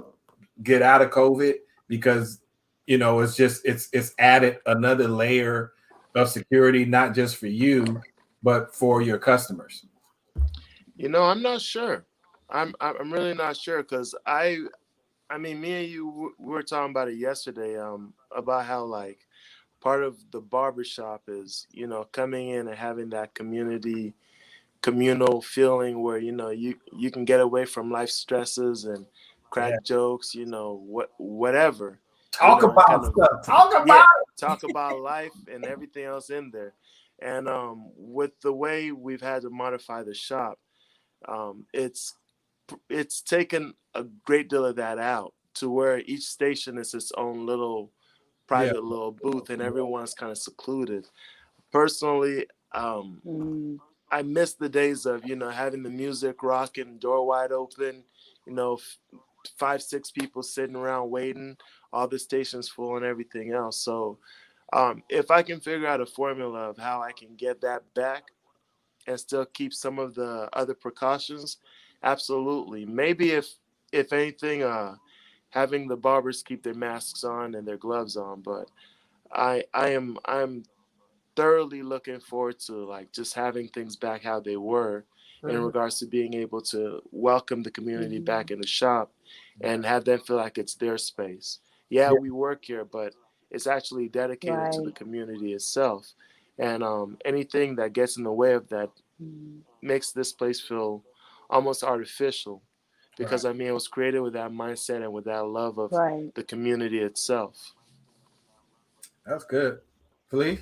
Speaker 1: get out of COVID? Because it's added another layer of security, not just for you, but for your customers.
Speaker 4: I'm not sure. I'm really not sure because I mean, me and you we were talking about it yesterday. About how like part of the barbershop is coming in and having that communal feeling where you can get away from life stresses and crack jokes, whatever.
Speaker 1: Talk about stuff.
Speaker 4: Talk about life and everything else in there. And with the way we've had to modify the shop, it's taken a great deal of that out to where each station is its own little private little booth, and everyone's kind of secluded. Personally, I miss the days of, having the music rocking, door wide open, 5, 6 people sitting around waiting, all the stations full and everything else. So if I can figure out a formula of how I can get that back and still keep some of the other precautions, absolutely. Maybe if anything, having the barbers keep their masks on and their gloves on. But I'm thoroughly looking forward to like just having things back how they were in regards to being able to welcome the community back in the shop and have them feel like it's their space. Yeah, we work here, but it's actually dedicated to the community itself. And anything that gets in the way of that makes this place feel almost artificial, because I mean, it was created with that mindset and with that love of the community itself.
Speaker 1: That's good. Felice?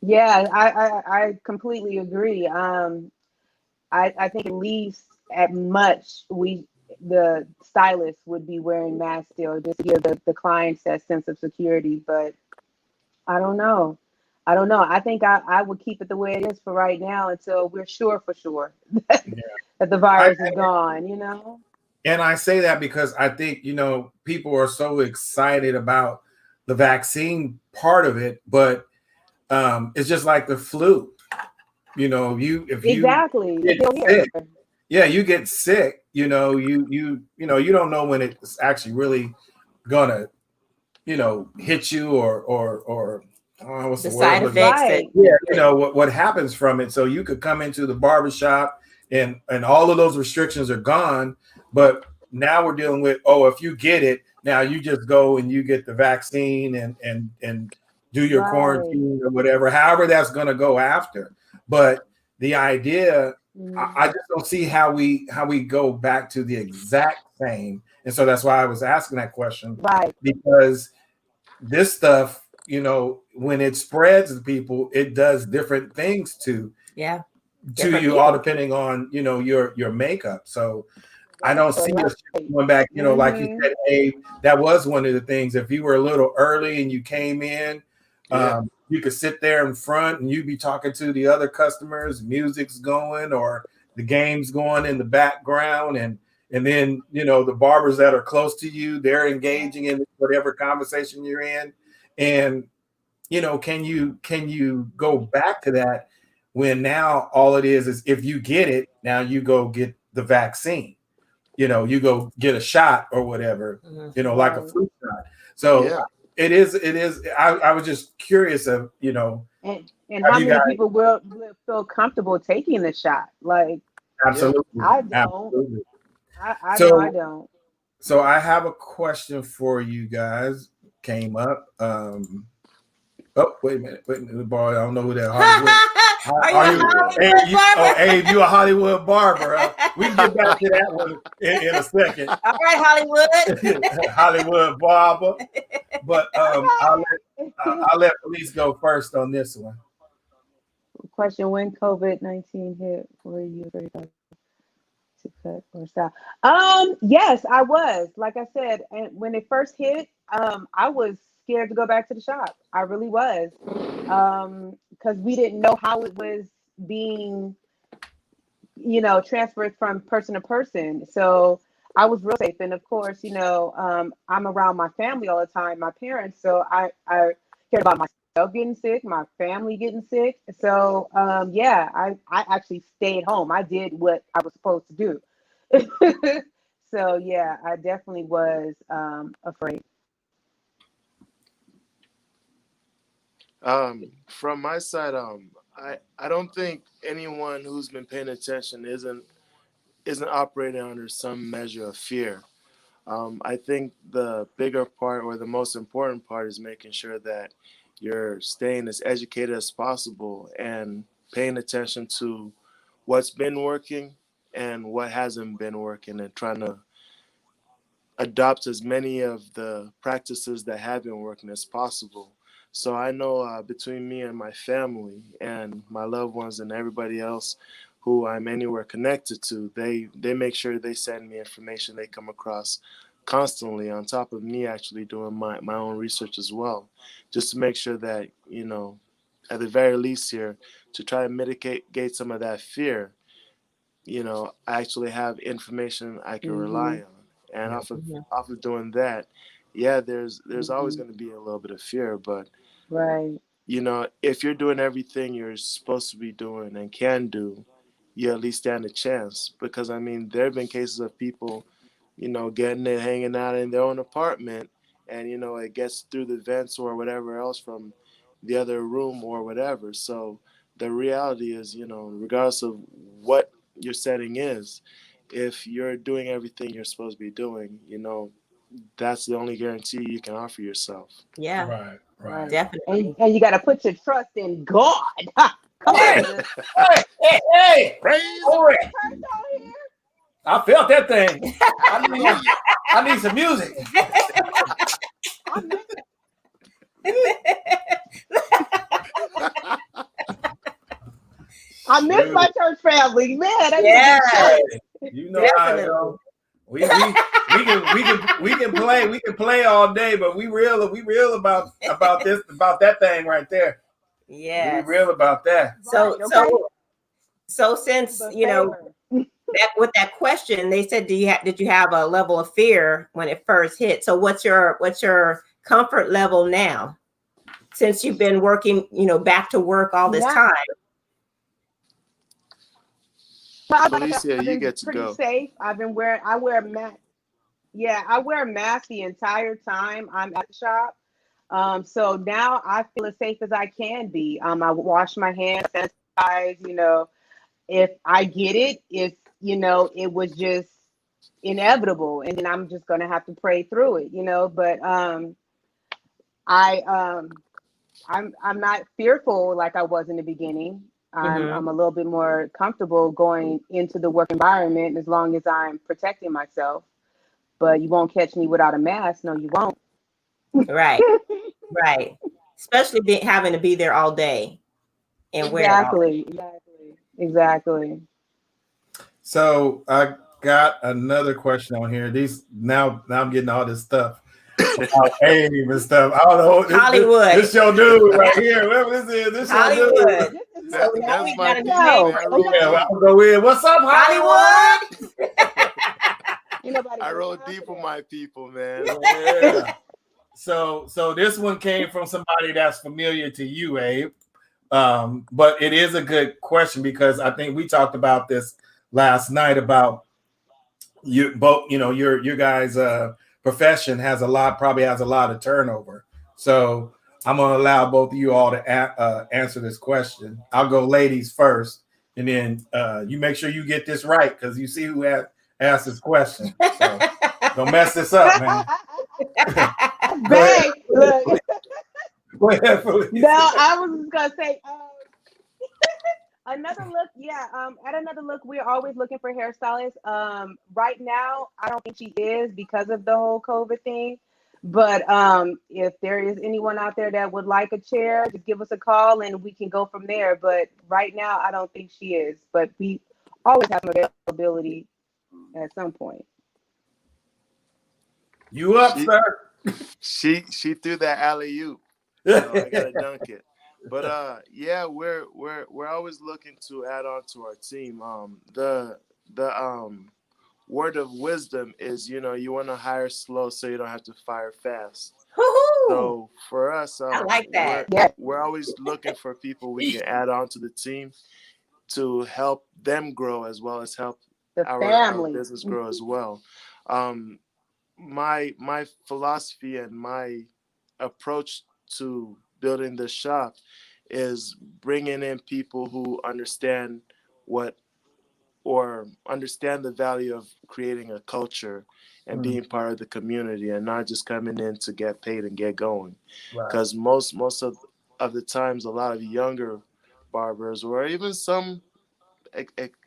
Speaker 3: Yeah, I completely agree. I think at least at much the stylists would be wearing masks still just to give the clients that sense of security. But I don't know. I think I would keep it the way it is for right now until we're sure that the virus is gone,
Speaker 1: And I say that because I think, people are so excited about the vaccine part of it, but it's just like the flu. If you get sick, you get sick, you don't know when it's actually really gonna, hit you or I don't know what's
Speaker 2: the
Speaker 1: the
Speaker 2: side
Speaker 1: word.
Speaker 2: effects.
Speaker 1: What happens from it. So you could come into the barbershop and all of those restrictions are gone, but now we're dealing with, if you get it, now you just go and you get the vaccine and do your quarantine or whatever, however that's going to go after. But the idea, I just don't see how we go back to the exact same. And so that's why I was asking that question, because this stuff, when it spreads to people, it does different things to you, all depending on, your makeup. So I don't see us going back, like you said, Abe, that was one of the things. If you were a little early and you came in, you could sit there in front and you'd be talking to the other customers, music's going or the game's going in the background. And then, the barbers that are close to you, they're engaging in whatever conversation you're in. And, can you go back to that when now all it is if you get it, now you go get the vaccine, you go get a shot or whatever, like a flu shot. So it is. I was just curious of,
Speaker 3: and how many people will feel comfortable taking the shot? Like,
Speaker 1: absolutely.
Speaker 3: I don't.
Speaker 1: Absolutely.
Speaker 3: I know I don't.
Speaker 1: So I have a question for you guys. Came up. Wait a minute, boy. I don't know who that Hollywood. Abe, you a Hollywood barber? We can get back to that one in a second.
Speaker 2: All right, Hollywood.
Speaker 1: Hollywood barber. But I'll let Felice go first on this one.
Speaker 3: Question: when COVID-19 hit, were you ready to cut or stop? Yes, I was. Like I said, and when it first hit, I was scared to go back to the shop. I really was, because we didn't know how it was being, transferred from person to person. So I was real safe, and of course, I'm around my family all the time, my parents. So I cared about myself getting sick, my family getting sick. So I actually stayed home. I did what I was supposed to do. So yeah, I definitely was afraid.
Speaker 4: From my side, I don't think anyone who's been paying attention isn't operating under some measure of fear. I think the bigger part or the most important part is making sure that you're staying as educated as possible and paying attention to what's been working and what hasn't been working, and trying to adopt as many of the practices that have been working as possible. So I know between me and my family and my loved ones and everybody else who I'm anywhere connected to, they make sure they send me information they come across constantly on top of me actually doing my own research as well, just to make sure that, you know, at the very least here, to try to mitigate some of that fear, you know, I actually have information I can rely on. And
Speaker 1: Yeah.
Speaker 4: off of doing that, yeah, there's always
Speaker 3: Mhm.
Speaker 4: going to be a little bit of fear, but
Speaker 3: Right.
Speaker 4: you know, if you're doing everything you're supposed to be doing and can do, you at least stand a chance. Because I mean, there have been cases of people, you know, getting it, hanging out in their own apartment, and you know, it gets through the vents or whatever else from the other room or whatever. So the reality is, you know, regardless of what your setting is, if you're doing everything you're supposed to be doing, you know, that's the only guarantee you can offer yourself.
Speaker 2: Yeah,
Speaker 1: Right. Right.
Speaker 2: definitely.
Speaker 3: And you got to put your trust in God. Come
Speaker 1: Hey,
Speaker 3: on.
Speaker 1: hey, hey, hey!
Speaker 4: Praise
Speaker 1: Glory.
Speaker 3: Church out here.
Speaker 1: I felt that thing.
Speaker 4: Hallelujah.
Speaker 1: I need some music.
Speaker 3: I miss, I miss my church family. Man, that is
Speaker 2: Yeah,
Speaker 3: a good church.
Speaker 1: You know how it
Speaker 2: definitely.
Speaker 1: go. We can play all day, but we real about that thing right there. We
Speaker 2: Yes.
Speaker 1: real about that.
Speaker 2: So,
Speaker 3: Right, okay.
Speaker 2: so since
Speaker 3: But
Speaker 2: you know
Speaker 3: favor.
Speaker 2: that with that question, they said, did you have a level of fear when it first hit? So what's your comfort level now? Since you've been working, you know, back to work all this
Speaker 3: Now,
Speaker 2: time.
Speaker 4: Felicia,
Speaker 3: I've
Speaker 4: you
Speaker 3: been
Speaker 4: get to
Speaker 3: pretty
Speaker 4: go.
Speaker 3: safe. I wear a mask. Yeah, I wear a mask the entire time I'm at the shop. So now I feel as safe as I can be. I wash my hands, sanitize, you know, if I get it, if, you know, it was just inevitable and then I'm just gonna have to pray through it, you know. But I I'm not fearful like I was in the beginning.
Speaker 2: Mhm.
Speaker 3: I'm a little bit more comfortable going into the work environment as long as I'm protecting myself. But you won't catch me without a mask. No, you won't.
Speaker 2: Right, right. Especially having to be there all day and wear it all.
Speaker 3: Exactly.
Speaker 1: So I got another question on here. These now I'm getting all this stuff about Abe and stuff. I don't know.
Speaker 2: Hollywood.
Speaker 1: This your dude right here. Whoever this is, this your dude.
Speaker 2: Hollywood.
Speaker 3: This is
Speaker 2: So
Speaker 3: my
Speaker 2: now
Speaker 4: That's
Speaker 2: we
Speaker 4: my
Speaker 2: got a new
Speaker 4: people,
Speaker 2: name
Speaker 4: man.
Speaker 2: for
Speaker 4: I roll
Speaker 1: Yeah,
Speaker 4: deep.
Speaker 1: I'll go in. What's up, Hollywood?
Speaker 2: Hollywood.
Speaker 3: Ain't nobody
Speaker 4: I
Speaker 3: got
Speaker 4: roll
Speaker 3: time
Speaker 4: deep
Speaker 3: for
Speaker 4: with
Speaker 3: that.
Speaker 4: my people, man.
Speaker 1: Yeah. So this one came from somebody that's familiar to you, Abe. But it is a good question because I think we talked about this last night about you both. You know, your guys' profession probably has a lot of turnover. So I'm gonna allow both of you all to answer this question. I'll go ladies first, and then you make sure you get this right because you see who asked this question. So don't mess this up, man. Go ahead.
Speaker 3: Bang! Look,
Speaker 1: Go ahead, Felicia.
Speaker 3: no, I was just gonna say another look. Yeah, at another look, we're always looking for hairstylists. Right now, I don't think she is because of the whole COVID thing. But if there is anyone out there that would like a chair, just give us a call and we can go from there. But right now, I don't think she is. But we always have availability at some point.
Speaker 1: You up,
Speaker 4: She
Speaker 1: sir?
Speaker 4: she threw that alley oop, so I gotta dunk it. But yeah, we're always looking to add on to our team. The word of wisdom is, you know, you want to hire slow so you don't have to fire fast.
Speaker 2: Woohoo.
Speaker 4: So for us,
Speaker 2: I like that.
Speaker 3: Yeah.
Speaker 4: we're always looking for people we can add on to the team to help them grow as well as help
Speaker 3: The
Speaker 4: our
Speaker 3: family.
Speaker 4: business grow as well. Um, my philosophy and my approach to building the shop is bringing in people who understand what or understand the value of creating a culture and being part of the community and not just coming in to get paid and get going.
Speaker 1: Right.
Speaker 4: Because most of the times a lot of younger barbers or even some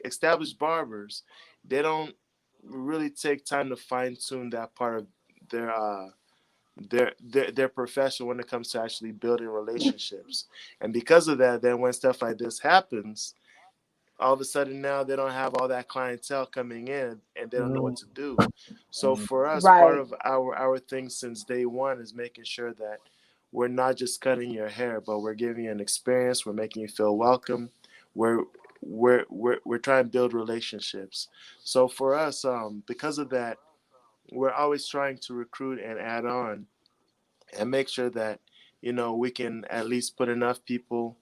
Speaker 4: established barbers, they don't really take time to fine tune that part of their their profession when it comes to actually building relationships. And because of that, then when stuff like this happens, all of a sudden now they don't have all that clientele coming in and they don't know what to do. So for us, part
Speaker 3: Right.
Speaker 4: of our thing since day one is making sure that we're not just cutting your hair, but we're giving you an experience. We're making you feel welcome. We're trying to build relationships. So for us, because of that, we're always trying to recruit and add on and make sure that, you know, we can at least put enough people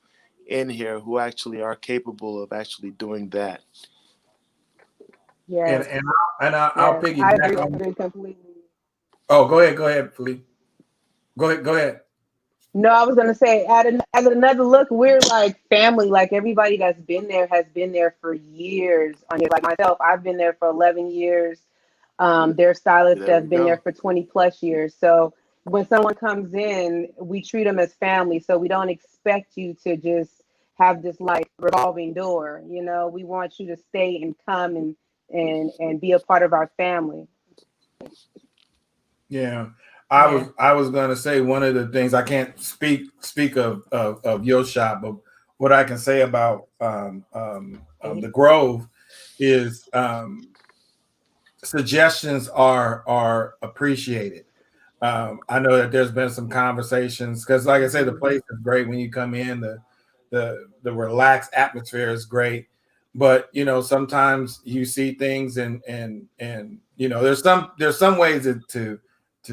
Speaker 4: in here who actually are capable of actually doing that.
Speaker 1: And
Speaker 3: Yes.
Speaker 1: I'll
Speaker 3: Yes. I
Speaker 1: piggyback
Speaker 3: agree. I
Speaker 1: on.
Speaker 3: agree completely.
Speaker 1: Oh, go ahead, Philippe. Go ahead.
Speaker 3: No, I was gonna say, at another look, we're like family. Like everybody that's been there has been there for years. On here, like myself, I've been there for 11 years. Their stylists
Speaker 4: There
Speaker 3: that's
Speaker 4: we
Speaker 3: been there
Speaker 4: go.
Speaker 3: for 20 plus years. So when someone comes in, we treat them as family. So we don't expect you to just have this like revolving door. You know, we want you to stay and come and be a part of our family.
Speaker 1: Yeah.
Speaker 2: Yeah.
Speaker 1: I was going to say one of the things I can't speak of your shop, but what I can say about the Grove is suggestions are appreciated. I know that there's been some conversations because, like I said, the place is great when you come in. The relaxed atmosphere is great, but you know sometimes you see things and you know there's some ways to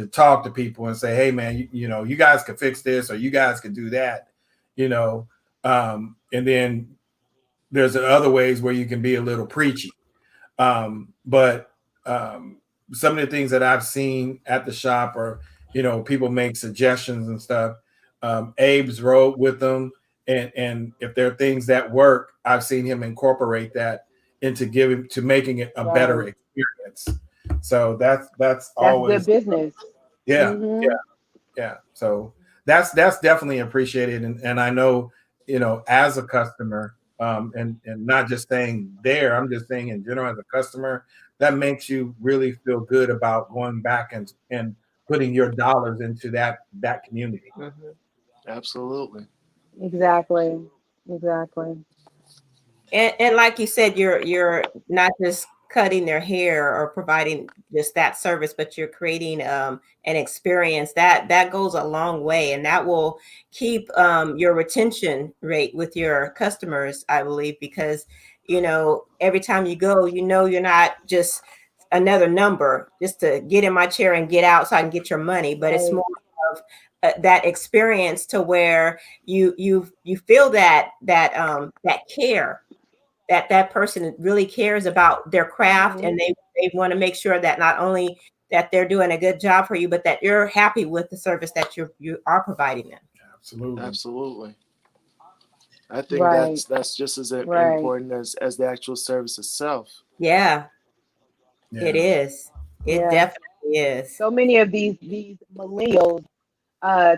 Speaker 1: talk to people and say, hey man, you know you guys could fix this or you guys could do that, you know, and then there's other ways where you can be a little preachy, but some of the things that I've seen at the shop are, you know, people make suggestions and stuff. Abe's rode with them, and if there are things that work, I've seen him incorporate that into giving to making it a better
Speaker 3: Right.
Speaker 1: experience. So that's
Speaker 3: That's good
Speaker 1: always
Speaker 3: business.
Speaker 1: yeah, yeah,
Speaker 3: Hmm.
Speaker 1: yeah. So that's definitely appreciated, and I know, you know, as a customer, and not just saying there, I'm just saying in general as a customer, that makes you really feel good about going back and putting your dollars into that community.
Speaker 2: Mhm.
Speaker 4: Absolutely.
Speaker 3: Exactly. Exactly.
Speaker 2: And like you said, you're not just cutting their hair or providing just that service, but you're creating an experience that goes a long way, and that will keep your retention rate with your customers, I believe, because you know every time you go, you know you're not just another number just to get in my chair and get out so I can get your money, but it's
Speaker 3: Right.
Speaker 2: more of that experience to where you feel that care that person really cares about their craft
Speaker 3: Hmm.
Speaker 2: and they want to make sure that not only that they're doing a good job for you, but that you're happy with the service that you are providing them.
Speaker 1: Absolutely.
Speaker 4: Absolutely. I think
Speaker 3: Right.
Speaker 4: that's just as
Speaker 3: Right.
Speaker 4: important as the actual service itself.
Speaker 2: Yeah, it
Speaker 1: Yeah.
Speaker 2: is. It
Speaker 3: Yeah.
Speaker 2: definitely is.
Speaker 3: So many of these millennials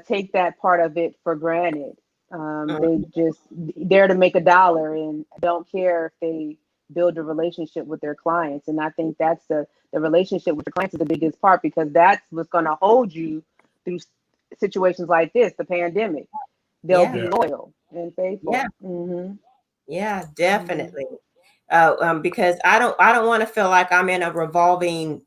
Speaker 3: take that part of it for granted. They
Speaker 2: Mhm.
Speaker 3: just there to make a dollar and don't care if they build a relationship with their clients. And I think that's the relationship with the clients is the biggest part because that's what's going to hold you through situations like this, the pandemic. They'll
Speaker 2: Yeah,
Speaker 3: be
Speaker 1: Yeah.
Speaker 3: loyal and
Speaker 2: yeah,
Speaker 3: faithful. Hmm.
Speaker 2: yeah,
Speaker 3: Hmm.
Speaker 2: definitely. Because I don't want to feel like I'm in a revolving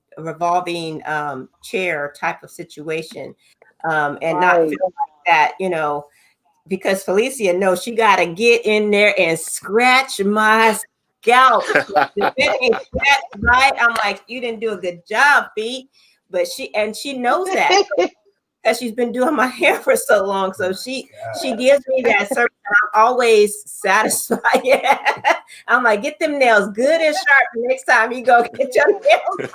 Speaker 2: chair type of situation, and not
Speaker 3: Right.
Speaker 2: feel like that, you know, because Felicia knows she got to get in there and scratch my scalp. If it ain't scratched right, I'm like, you didn't do a good job, Fee. But she knows that because she's been doing my hair for so long.
Speaker 1: Oh
Speaker 2: So
Speaker 1: my
Speaker 2: she gives me that service. And I'm always satisfied. Yeah. I'm like, get them nails good and sharp the next time you go get your
Speaker 3: Yeah.
Speaker 2: nails.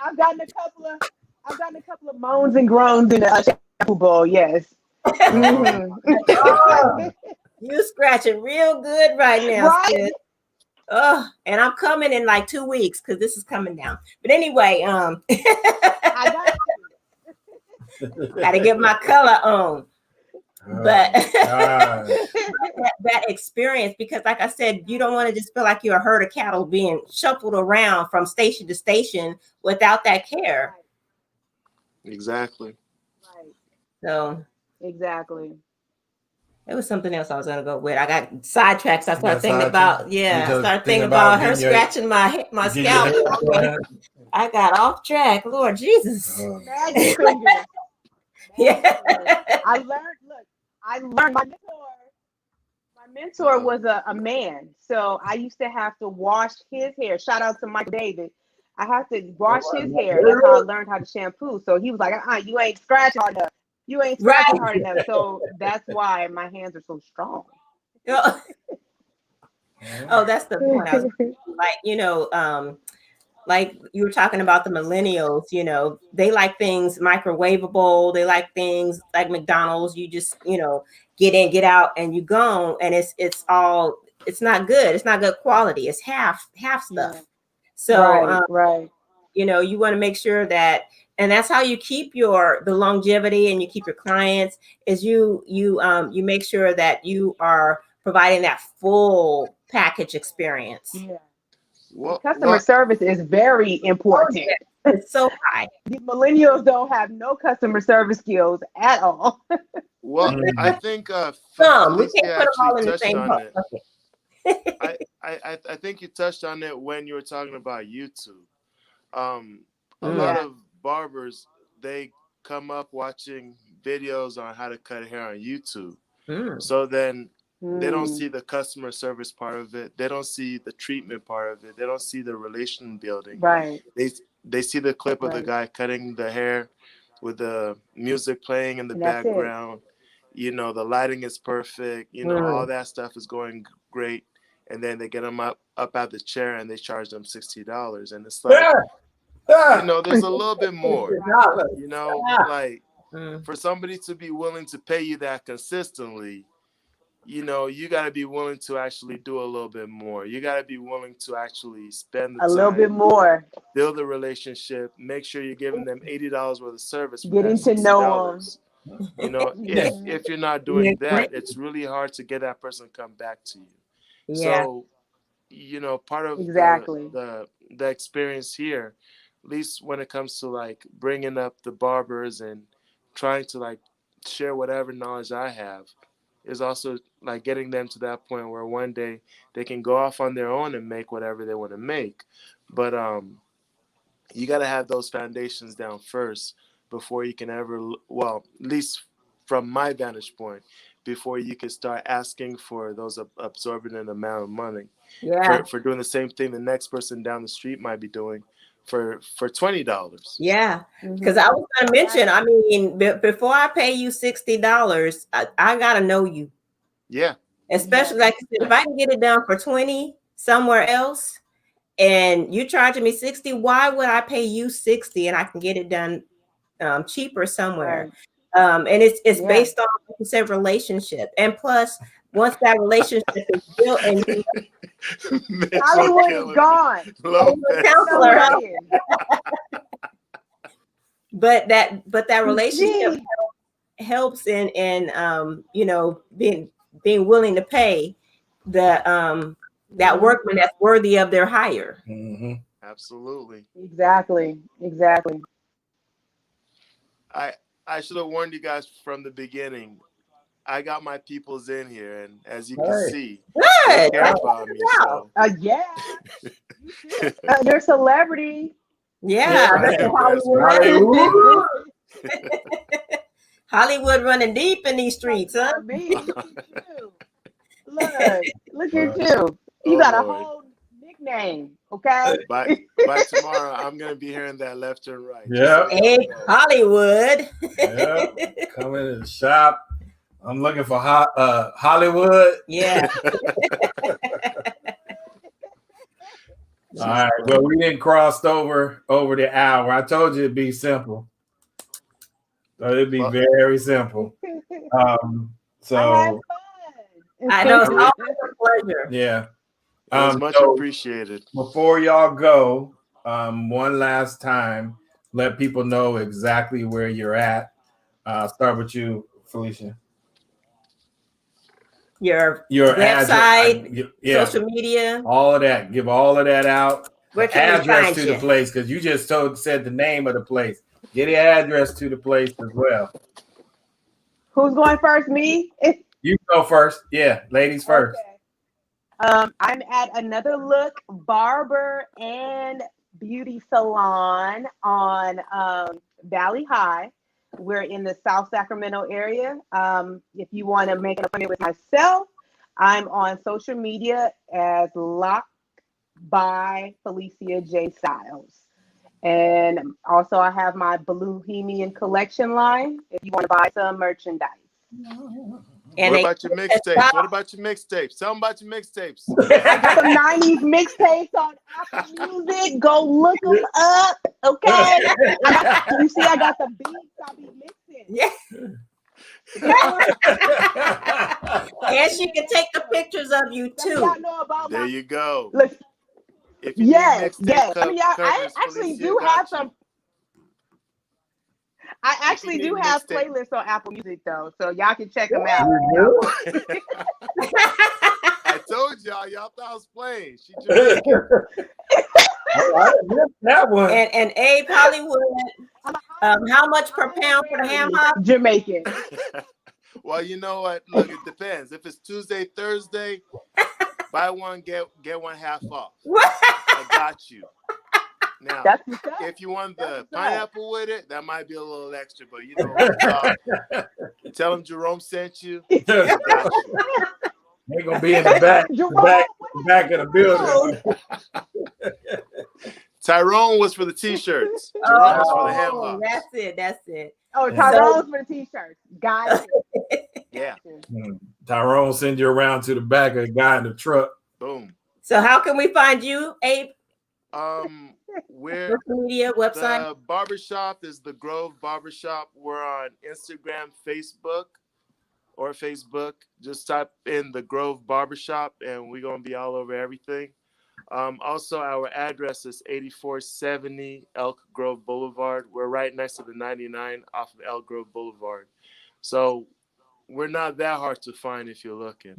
Speaker 3: I've gotten a couple of moans and groans in the shampoo bowl. Yes.
Speaker 1: God.
Speaker 3: Hmm.
Speaker 2: Oh, you scratching real good right now,
Speaker 3: Right.
Speaker 2: sis. Oh, and I'm coming in like 2 weeks because this is coming down. But anyway,
Speaker 3: I got
Speaker 2: got to get my color on. But
Speaker 1: Oh gosh.
Speaker 2: that experience, because like I said, you don't want to just feel like you're a herd of cattle being shuffled around from station to station without that care.
Speaker 3: right.
Speaker 4: Exactly.
Speaker 3: Right.
Speaker 2: So
Speaker 3: Exactly.
Speaker 2: It was something else I was gonna go with. I got sidetracked. So I started
Speaker 1: got
Speaker 2: thinking
Speaker 1: sidetracked?
Speaker 2: about,
Speaker 1: You
Speaker 2: I
Speaker 1: just
Speaker 2: started
Speaker 1: think
Speaker 2: thinking
Speaker 1: about
Speaker 2: about her
Speaker 1: getting your-
Speaker 2: scratching my
Speaker 1: Get your
Speaker 2: scalp.
Speaker 1: hair done.
Speaker 2: I got off track. Lord Jesus.
Speaker 1: Oh,
Speaker 3: Magic fingers.
Speaker 2: Yeah.
Speaker 3: I learned my mentor was a man. So I used to have to wash his hair. Shout out to Michael David. I have to wash his hair. That's how I learned how to shampoo. So he was like, you ain't scratching hard enough. You ain't scratching hard enough. So that's why my hands are so strong.
Speaker 2: Oh, that's the point. I was like you were talking about the millennials, they like things microwavable. They like things like McDonald's. You just, get in, get out, and you go. And it's not good. It's not good quality. It's half stuff.
Speaker 3: Yeah.
Speaker 2: So,
Speaker 3: right.
Speaker 2: You want to make sure that, and that's how you keep the longevity and you keep your clients is you make sure that you are providing that full package experience.
Speaker 3: Yeah.
Speaker 4: Well,
Speaker 3: Customer service is very important.
Speaker 2: It's so high.
Speaker 3: The millennials don't have no customer service skills at all.
Speaker 4: well, I think
Speaker 2: We
Speaker 4: Felicia
Speaker 2: can't put them all in
Speaker 4: actually
Speaker 2: the
Speaker 4: touched
Speaker 2: same
Speaker 4: on
Speaker 2: bucket.
Speaker 4: it. I think you touched on it when you were talking about YouTube. A lot of barbers, they come up watching videos on how to cut hair on YouTube. So then they don't see the customer service part of it. They don't see the treatment part of it. They don't see the relation building.
Speaker 3: Right.
Speaker 4: They see the clip of the guy cutting the hair with the music playing in the background. The lighting is perfect. All that stuff is going great. And then they get them up out the chair and they charge them $60. And it's like, there's a little bit more, like for somebody to be willing to pay you that consistently, you got to be willing to actually do a little bit more. You got to be willing to actually spend the time,
Speaker 3: little bit more,
Speaker 4: build a relationship, make sure you're giving them $80 worth of service.
Speaker 3: Getting to know them.
Speaker 4: If you're not doing that, it's really hard to get that person to come back to you.
Speaker 2: Yeah.
Speaker 4: So, part of the experience here, at least when it comes to like bringing up the barbers and trying to like share whatever knowledge I have, is also like getting them to that point where one day they can go off on their own and make whatever they want to make. But you got to have those foundations down first before you can ever, at least from my vantage point, before you can start asking for those absorbent amount of money for doing the same thing the next person down the street might be doing for $20.
Speaker 2: Yeah, because I was going to mention, before I pay you $60, I got to know you.
Speaker 4: Yeah.
Speaker 2: Especially like if I can get it done for 20 somewhere else and you charging me 60, why would I pay you 60 and I can get it done cheaper somewhere? And it's based on, like you said, relationship. And plus, once that relationship is built and
Speaker 3: Hollywood is gone.
Speaker 2: Counselor, but that relationship helps in being willing to pay that workman that's worthy of their hire.
Speaker 4: Absolutely.
Speaker 3: Exactly.
Speaker 4: I should have warned you guys from the beginning. I got my peoples in here, and as you can see, they care about me. So.
Speaker 3: They're celebrity.
Speaker 2: Yeah, Hollywood running deep in these streets, huh?
Speaker 3: Look at you. You got a whole nickname, okay?
Speaker 4: By tomorrow, I'm gonna be hearing that left and right.
Speaker 1: Yeah.
Speaker 2: Hey, Hollywood.
Speaker 1: Yeah. Come in the shop. I'm looking for Hollywood.
Speaker 2: Yeah.
Speaker 1: All right. Well, we didn't cross over the hour. I told you it'd be simple. So it'd be very simple. So
Speaker 2: I know it's always a pleasure.
Speaker 1: Yeah.
Speaker 4: Much appreciated.
Speaker 1: Before y'all go, one last time, let people know exactly where you're at. Start with you, Felicia.
Speaker 2: Your website, social media,
Speaker 1: all of that. Give all of that out.
Speaker 2: Where can
Speaker 1: address to the place, because you just said the name of the place. Get the address to the place as well.
Speaker 3: Who's going first? Me?
Speaker 1: You go first. Yeah, ladies first.
Speaker 3: Okay. I'm at Another Look Barber and Beauty Salon on Valley High. We're in the South Sacramento area. If you want to make an appointment with myself, I'm on social media as Locked by Felicia J. Styles. And also I have my Bohemian collection line if you want to buy some merchandise.
Speaker 2: And
Speaker 4: What about your mixtapes? What about your mixtapes? Tell them about your mixtapes.
Speaker 3: I got some 90s mixtapes on Apple Music. Go look them up, okay? You see, I got the beats I be mixing.
Speaker 2: Yeah. And she can take the pictures of you
Speaker 3: Let me
Speaker 2: too.
Speaker 3: y'all know about
Speaker 4: There
Speaker 3: my.
Speaker 4: you go.
Speaker 3: Listen,
Speaker 4: If you
Speaker 3: yes,
Speaker 4: need mixtape
Speaker 3: yes. I mean, I
Speaker 4: covers,
Speaker 3: actually
Speaker 4: Felicia
Speaker 3: do
Speaker 4: got
Speaker 3: have
Speaker 4: you.
Speaker 3: some. I actually
Speaker 4: need
Speaker 3: do have
Speaker 4: mixtape.
Speaker 3: playlists on Apple Music though, so y'all can check them out.
Speaker 4: I told y'all thought I was playing. She Jamaican.
Speaker 1: I missed that one.
Speaker 2: And Abe Hollywood, how much per pound for the ham hock?
Speaker 3: Jamaican.
Speaker 4: Well, you know what? Look, it depends. If it's Tuesday, Thursday, buy one, get one half off. I got you. Now,
Speaker 3: That's what's up.
Speaker 4: if you want the
Speaker 3: That's what's up.
Speaker 4: pineapple with it, that might be a little extra, but you know, tell them Jerome sent you. I got you.
Speaker 1: They're gonna be in the back,
Speaker 3: Jerome,
Speaker 1: back of the building.
Speaker 4: Tyrone was for the t-shirts. Jerome was for the ham hocks.
Speaker 2: That's it. That's it.
Speaker 3: Oh, Tyrone's for the t-shirts. Got it.
Speaker 4: Yeah.
Speaker 1: Tyrone send you around to the back of the guy in the truck.
Speaker 4: Boom.
Speaker 2: So how can we find you, Abe?
Speaker 4: We're
Speaker 2: Social media, website?
Speaker 4: the barbershop is the Grove Barbershop. We're on Instagram, Facebook. Just type in the Grove Barbershop and we're gonna be all over everything. Also, our address is 8470 Elk Grove Boulevard. We're right next to the 99 off of Elk Grove Boulevard. So we're not that hard to find if you're looking.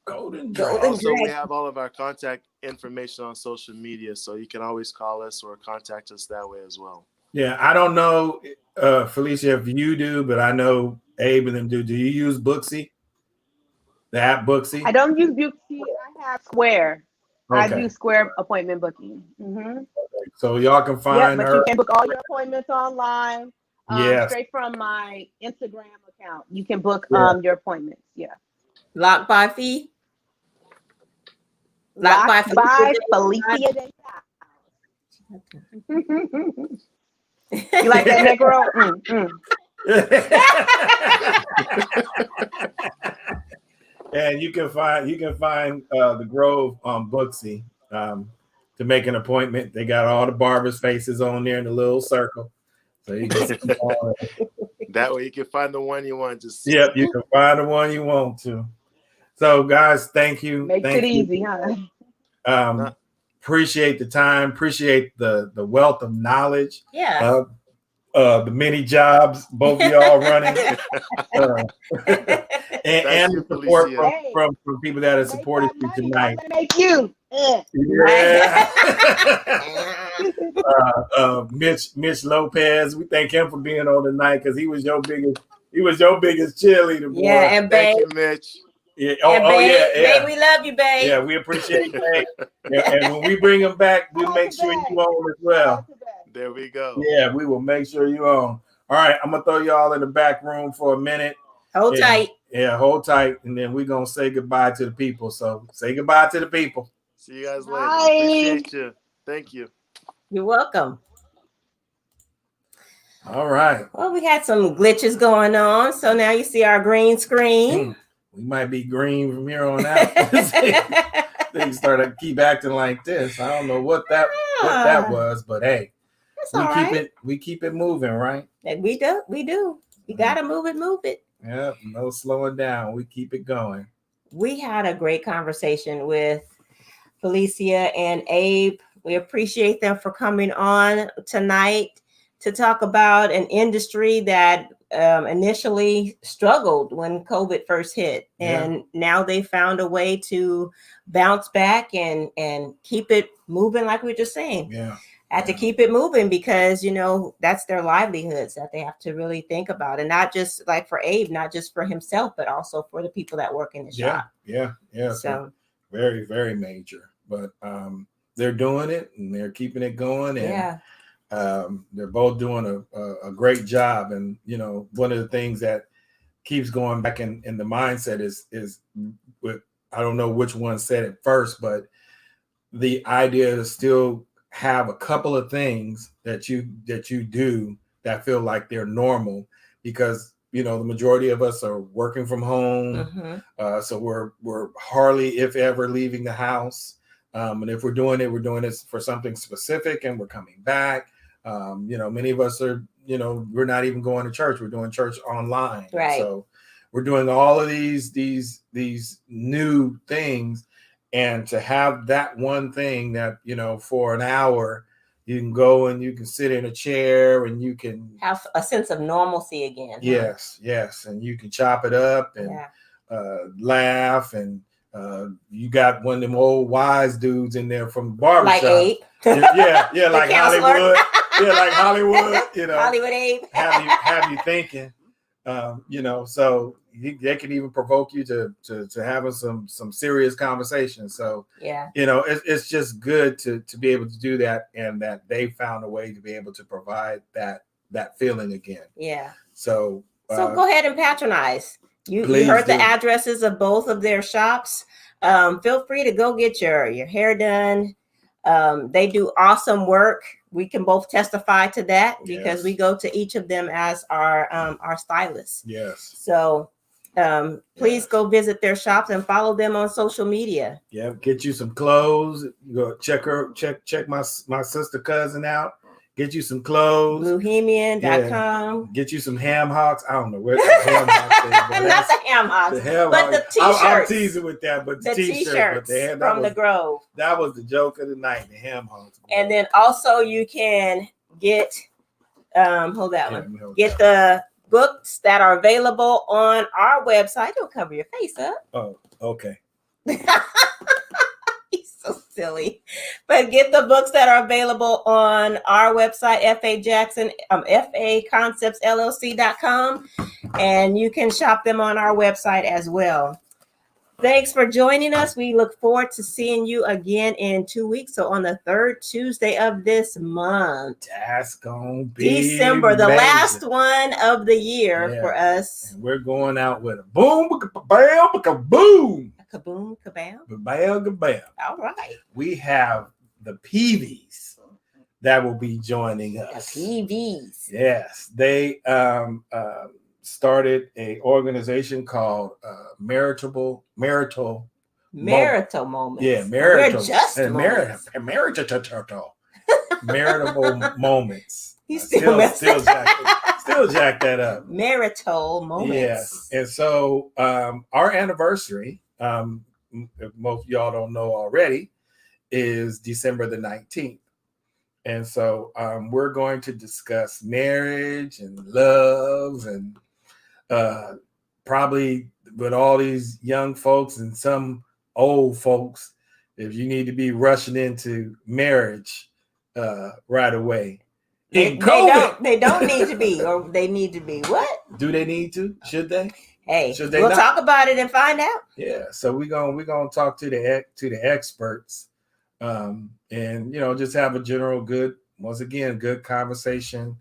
Speaker 1: Golden
Speaker 4: Also, we have all of our contact information on social media, so you can always call us or contact us that way as well.
Speaker 1: Yeah, I don't know, Felicia, if you do, but I know Abe and them do. Do you use Booksy? The app Booksy?
Speaker 3: I don't use Booksy. I have Square. I
Speaker 1: Okay.
Speaker 3: do Square appointment booking. Mm-hmm.
Speaker 1: So y'all can
Speaker 3: Yeah,
Speaker 1: find
Speaker 3: but
Speaker 1: her.
Speaker 3: you can book all your appointments online.
Speaker 1: Yes.
Speaker 3: Straight from my Instagram account. You can book
Speaker 1: Yeah.
Speaker 3: your appointments. Yeah.
Speaker 2: Locked by fee?
Speaker 3: Locked by Felicia J. You like that, Negro?
Speaker 1: And you can find the Grove on Booksy to make an appointment. They got all the barbers' faces on there in the little circle, so you can see all
Speaker 4: That way you can find the one you want to see.
Speaker 1: Yep, you can find the one you want to. So, guys, thank you.
Speaker 3: Makes
Speaker 1: Thank
Speaker 3: it
Speaker 1: you.
Speaker 3: easy, huh?
Speaker 1: Appreciate the time. Appreciate the wealth of knowledge.
Speaker 2: Yeah.
Speaker 1: The many jobs both of y'all running, and
Speaker 4: you,
Speaker 1: the support
Speaker 4: Felicia.
Speaker 1: from people that have supported you tonight.
Speaker 3: I'm gonna make you.
Speaker 1: Yeah. Mitch Lopez, we thank him for being on tonight because he was your biggest cheerleader, boy.
Speaker 2: Yeah, and
Speaker 4: Thank
Speaker 2: babe.
Speaker 4: you, Mitch.
Speaker 1: Yeah.
Speaker 2: And babe,
Speaker 1: Yeah.
Speaker 2: babe, we love you, babe.
Speaker 1: Yeah, we appreciate that. And when we bring him back, we'll make sure you on as well.
Speaker 4: There we go.
Speaker 1: Yeah, we will make sure you on. All right, I'm gonna throw y'all in the back room for a minute.
Speaker 2: Hold tight.
Speaker 1: Yeah, hold tight, and then we're gonna say goodbye to the people. So say goodbye to the people.
Speaker 4: See you guys later.
Speaker 3: Bye.
Speaker 4: Appreciate you. Thank you.
Speaker 2: You're welcome.
Speaker 1: All right.
Speaker 2: Well, we had some glitches going on, so now you see our green screen.
Speaker 1: We might be green from here on out. They started to keep acting like this. I don't know what that was, but hey,
Speaker 2: That's all right.
Speaker 1: we keep it moving, right?
Speaker 2: And we do. You gotta move it.
Speaker 1: Yeah, no slowing down. We keep it going.
Speaker 2: We had a great conversation with Felicia and Abe. We appreciate them for coming on tonight to talk about an industry that initially struggled when COVID first hit. And now they found a way to bounce back and keep it moving, like we were just saying.
Speaker 1: Yeah.
Speaker 2: had to keep it moving because, you know, that's their livelihoods that they have to really think about. And not just like for Abe, not just for himself, but also for the people that work in the shop.
Speaker 1: Yeah.
Speaker 2: So
Speaker 1: Very, very major. But they're doing it and they're keeping it going. And
Speaker 2: yeah.
Speaker 1: they're both doing a great job. And, you know, one of the things that keeps going back in the mindset is with, I don't know which one said it first, but the idea to still have a couple of things that you do that feel like they're normal, because, you know, the majority of us are working from home. So we're hardly, if ever, leaving the house. And if we're doing it for something specific, and we're coming back. You know, many of us are, you know, we're not even going to church. We're doing church online.
Speaker 2: Right.
Speaker 1: So we're doing all of these new things. And to have that one thing that, you know, for an hour, you can go and you can sit in a chair and you can
Speaker 2: Have a sense of normalcy again.
Speaker 1: Yes. And you can chop it up and laugh. And you got one of them old wise dudes in there from the barbershop.
Speaker 2: Like Abe.
Speaker 1: Yeah, like
Speaker 2: counselor.
Speaker 1: Hollywood. Yeah, like Hollywood, you know.
Speaker 2: Hollywood Abe.
Speaker 1: have you thinking. You know, so they can even provoke you to having some serious conversations. So
Speaker 2: Yeah.
Speaker 1: you know, it's just good to be able to do that, and that they found a way to be able to provide that feeling again.
Speaker 2: Yeah.
Speaker 1: So
Speaker 2: go ahead and patronize. You
Speaker 1: please
Speaker 2: heard the
Speaker 1: do.
Speaker 2: addresses of both of their shops. Feel free to go get your hair done. They do awesome work. We can both testify to that because
Speaker 1: Yes.
Speaker 2: we go to each of them as our stylists.
Speaker 1: Yes.
Speaker 2: So please
Speaker 1: Yes.
Speaker 2: go visit their shops and follow them on social media.
Speaker 1: Yeah, get you some clothes. Go check my sister cousin out. Get you some clothes.
Speaker 2: Bluehemian.com.
Speaker 1: Get you some ham hocks. I don't know where the ham hocks is, but
Speaker 2: Not
Speaker 1: that's
Speaker 2: the ham hocks,
Speaker 1: the ham
Speaker 2: but
Speaker 1: hocks.
Speaker 2: the t-shirts.
Speaker 1: I'm teasing with that, but
Speaker 2: The
Speaker 1: t-shirt,
Speaker 2: t-shirts from the Grove.
Speaker 1: that was the joke of the night. The ham hocks.
Speaker 2: And then also you can get hold that one. Get the books that are available on our website. Don't cover your face up.
Speaker 1: Oh, okay.
Speaker 2: He's so silly. But get the books that are available on our website, FAconceptsLLC.com, and you can shop them on our website as well. Thanks for joining us. We look forward to seeing you again in 2 weeks. So on the third Tuesday of this month,
Speaker 1: That's gonna be
Speaker 2: December, the
Speaker 1: major.
Speaker 2: last one of the year
Speaker 1: Yeah.
Speaker 2: for us.
Speaker 1: And we're going out with a boom, bam, kaboom,
Speaker 2: Kaboom, kabam.
Speaker 1: bam, bam.
Speaker 2: All right.
Speaker 1: We have the Peavies that will be joining
Speaker 2: The
Speaker 1: us.
Speaker 2: PVs.
Speaker 1: Yes, they started a organization called marital
Speaker 2: Marital moments.
Speaker 1: Yeah, marital.
Speaker 2: We're just moments.
Speaker 1: Maritable moments.
Speaker 2: He's still messing.
Speaker 1: Still jack that up.
Speaker 2: Marital moments.
Speaker 1: Yes, and so our anniversary, if most of y'all don't know already, is December the 19th. And so we're going to discuss marriage and love, and probably with all these young folks and some old folks, if you need to be rushing into marriage right away.
Speaker 2: They don't need to be, or they need to be. What?
Speaker 1: Do they need to? Should they?
Speaker 2: Hey,
Speaker 1: Should they
Speaker 2: we'll
Speaker 1: not?
Speaker 2: talk about it and find out.
Speaker 1: Yeah. So we're gonna talk to the experts, and you know, just have a general good conversation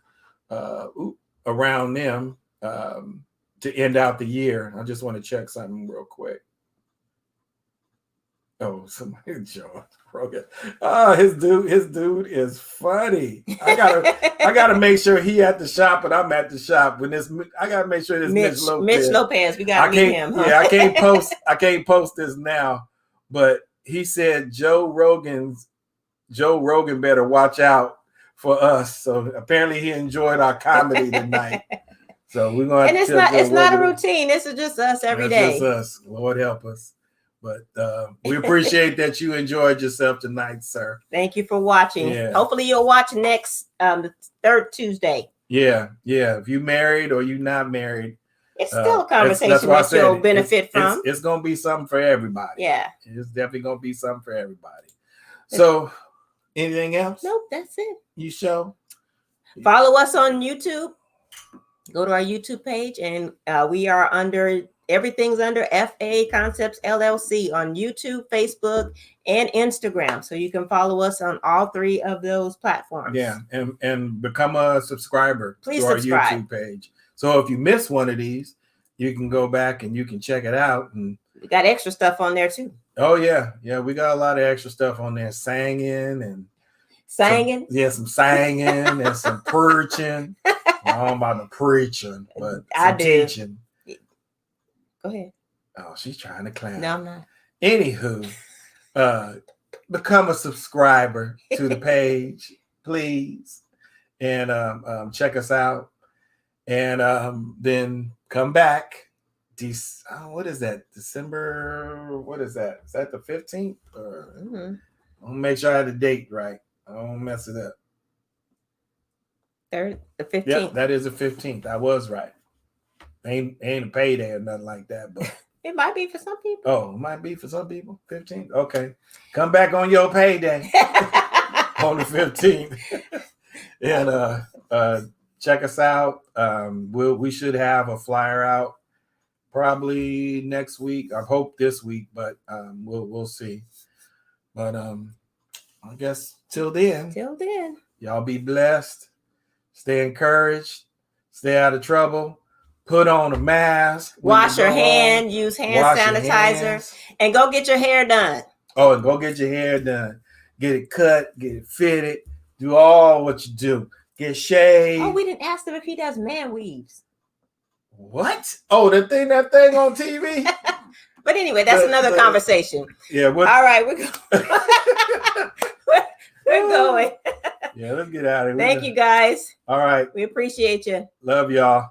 Speaker 1: around them to end out the year. I just want to check something real quick. Oh, somebody George Rogan. Oh, his dude is funny. I gotta make sure he at the shop and I'm at the shop. I gotta make sure this Mitch
Speaker 2: Lopez. We gotta meet him. Huh?
Speaker 1: Yeah, I can't post this now, but he said Joe Rogan better watch out for us. So apparently he enjoyed our comedy tonight. So we're gonna.
Speaker 2: And it's not a routine. This is just us every day.
Speaker 1: Just us. Lord help us. But we appreciate that you enjoyed yourself tonight, sir.
Speaker 2: Thank you for watching.
Speaker 1: Yeah.
Speaker 2: Hopefully you'll watch next the third Tuesday.
Speaker 1: Yeah. If you married or you not married,
Speaker 2: it's still a conversation
Speaker 1: that's why I
Speaker 2: that
Speaker 1: said
Speaker 2: you'll benefit from.
Speaker 1: It's gonna be something for everybody.
Speaker 2: Yeah.
Speaker 1: It's definitely gonna be something for everybody. So Anything else?
Speaker 2: Nope, that's it.
Speaker 1: You show?
Speaker 2: Follow us on YouTube. Go to our YouTube page, and we are everything's under FA Concepts LLC on YouTube, Facebook, and Instagram. So you can follow us on all 3 of those platforms.
Speaker 1: Yeah, and become a subscriber
Speaker 2: Please
Speaker 1: to our
Speaker 2: subscribe.
Speaker 1: YouTube page. So if you miss one of these, you can go back and you can check it out. And
Speaker 2: We got extra stuff on there too.
Speaker 1: oh yeah, we got a lot of extra stuff on there, singing and
Speaker 2: Singing.
Speaker 1: some singing and some preaching. I don't know about the preaching, but
Speaker 2: I
Speaker 1: some
Speaker 2: do.
Speaker 1: teaching.
Speaker 2: Go ahead.
Speaker 1: Oh, she's trying to clown.
Speaker 2: No, I'm not.
Speaker 1: Anywho, become a subscriber to the page, please, and check us out, and then come back. What is that? December? What is that? Is that the 15th? I'll make sure I have the date right. I don't mess it up.
Speaker 2: The 15th.
Speaker 1: Yep, that is the 15th. I was right. Ain't a payday or nothing like that, but
Speaker 2: It might be for some people.
Speaker 1: oh, it might be for some people. 15th. Okay. Come back on your payday on the 15th. And check us out. We should have a flyer out probably next week. I hope this week, but we'll see. But I guess till then, y'all be blessed. Stay encouraged. Stay out of trouble. Put on a mask.
Speaker 2: Wash your hand. Use hand sanitizer. And go get your hair done.
Speaker 1: Oh, and go get your hair done. Get it cut. Get it fitted. Do all what you do. Get shaved.
Speaker 2: Oh, we didn't ask him if he does man weaves.
Speaker 1: What? Oh, that thing on TV?
Speaker 2: But anyway, that's another conversation.
Speaker 1: Yeah.
Speaker 2: All right, we're going.
Speaker 1: Yeah, let's get out of here.
Speaker 2: Thank you, guys.
Speaker 1: All right.
Speaker 2: We appreciate you.
Speaker 1: Love y'all.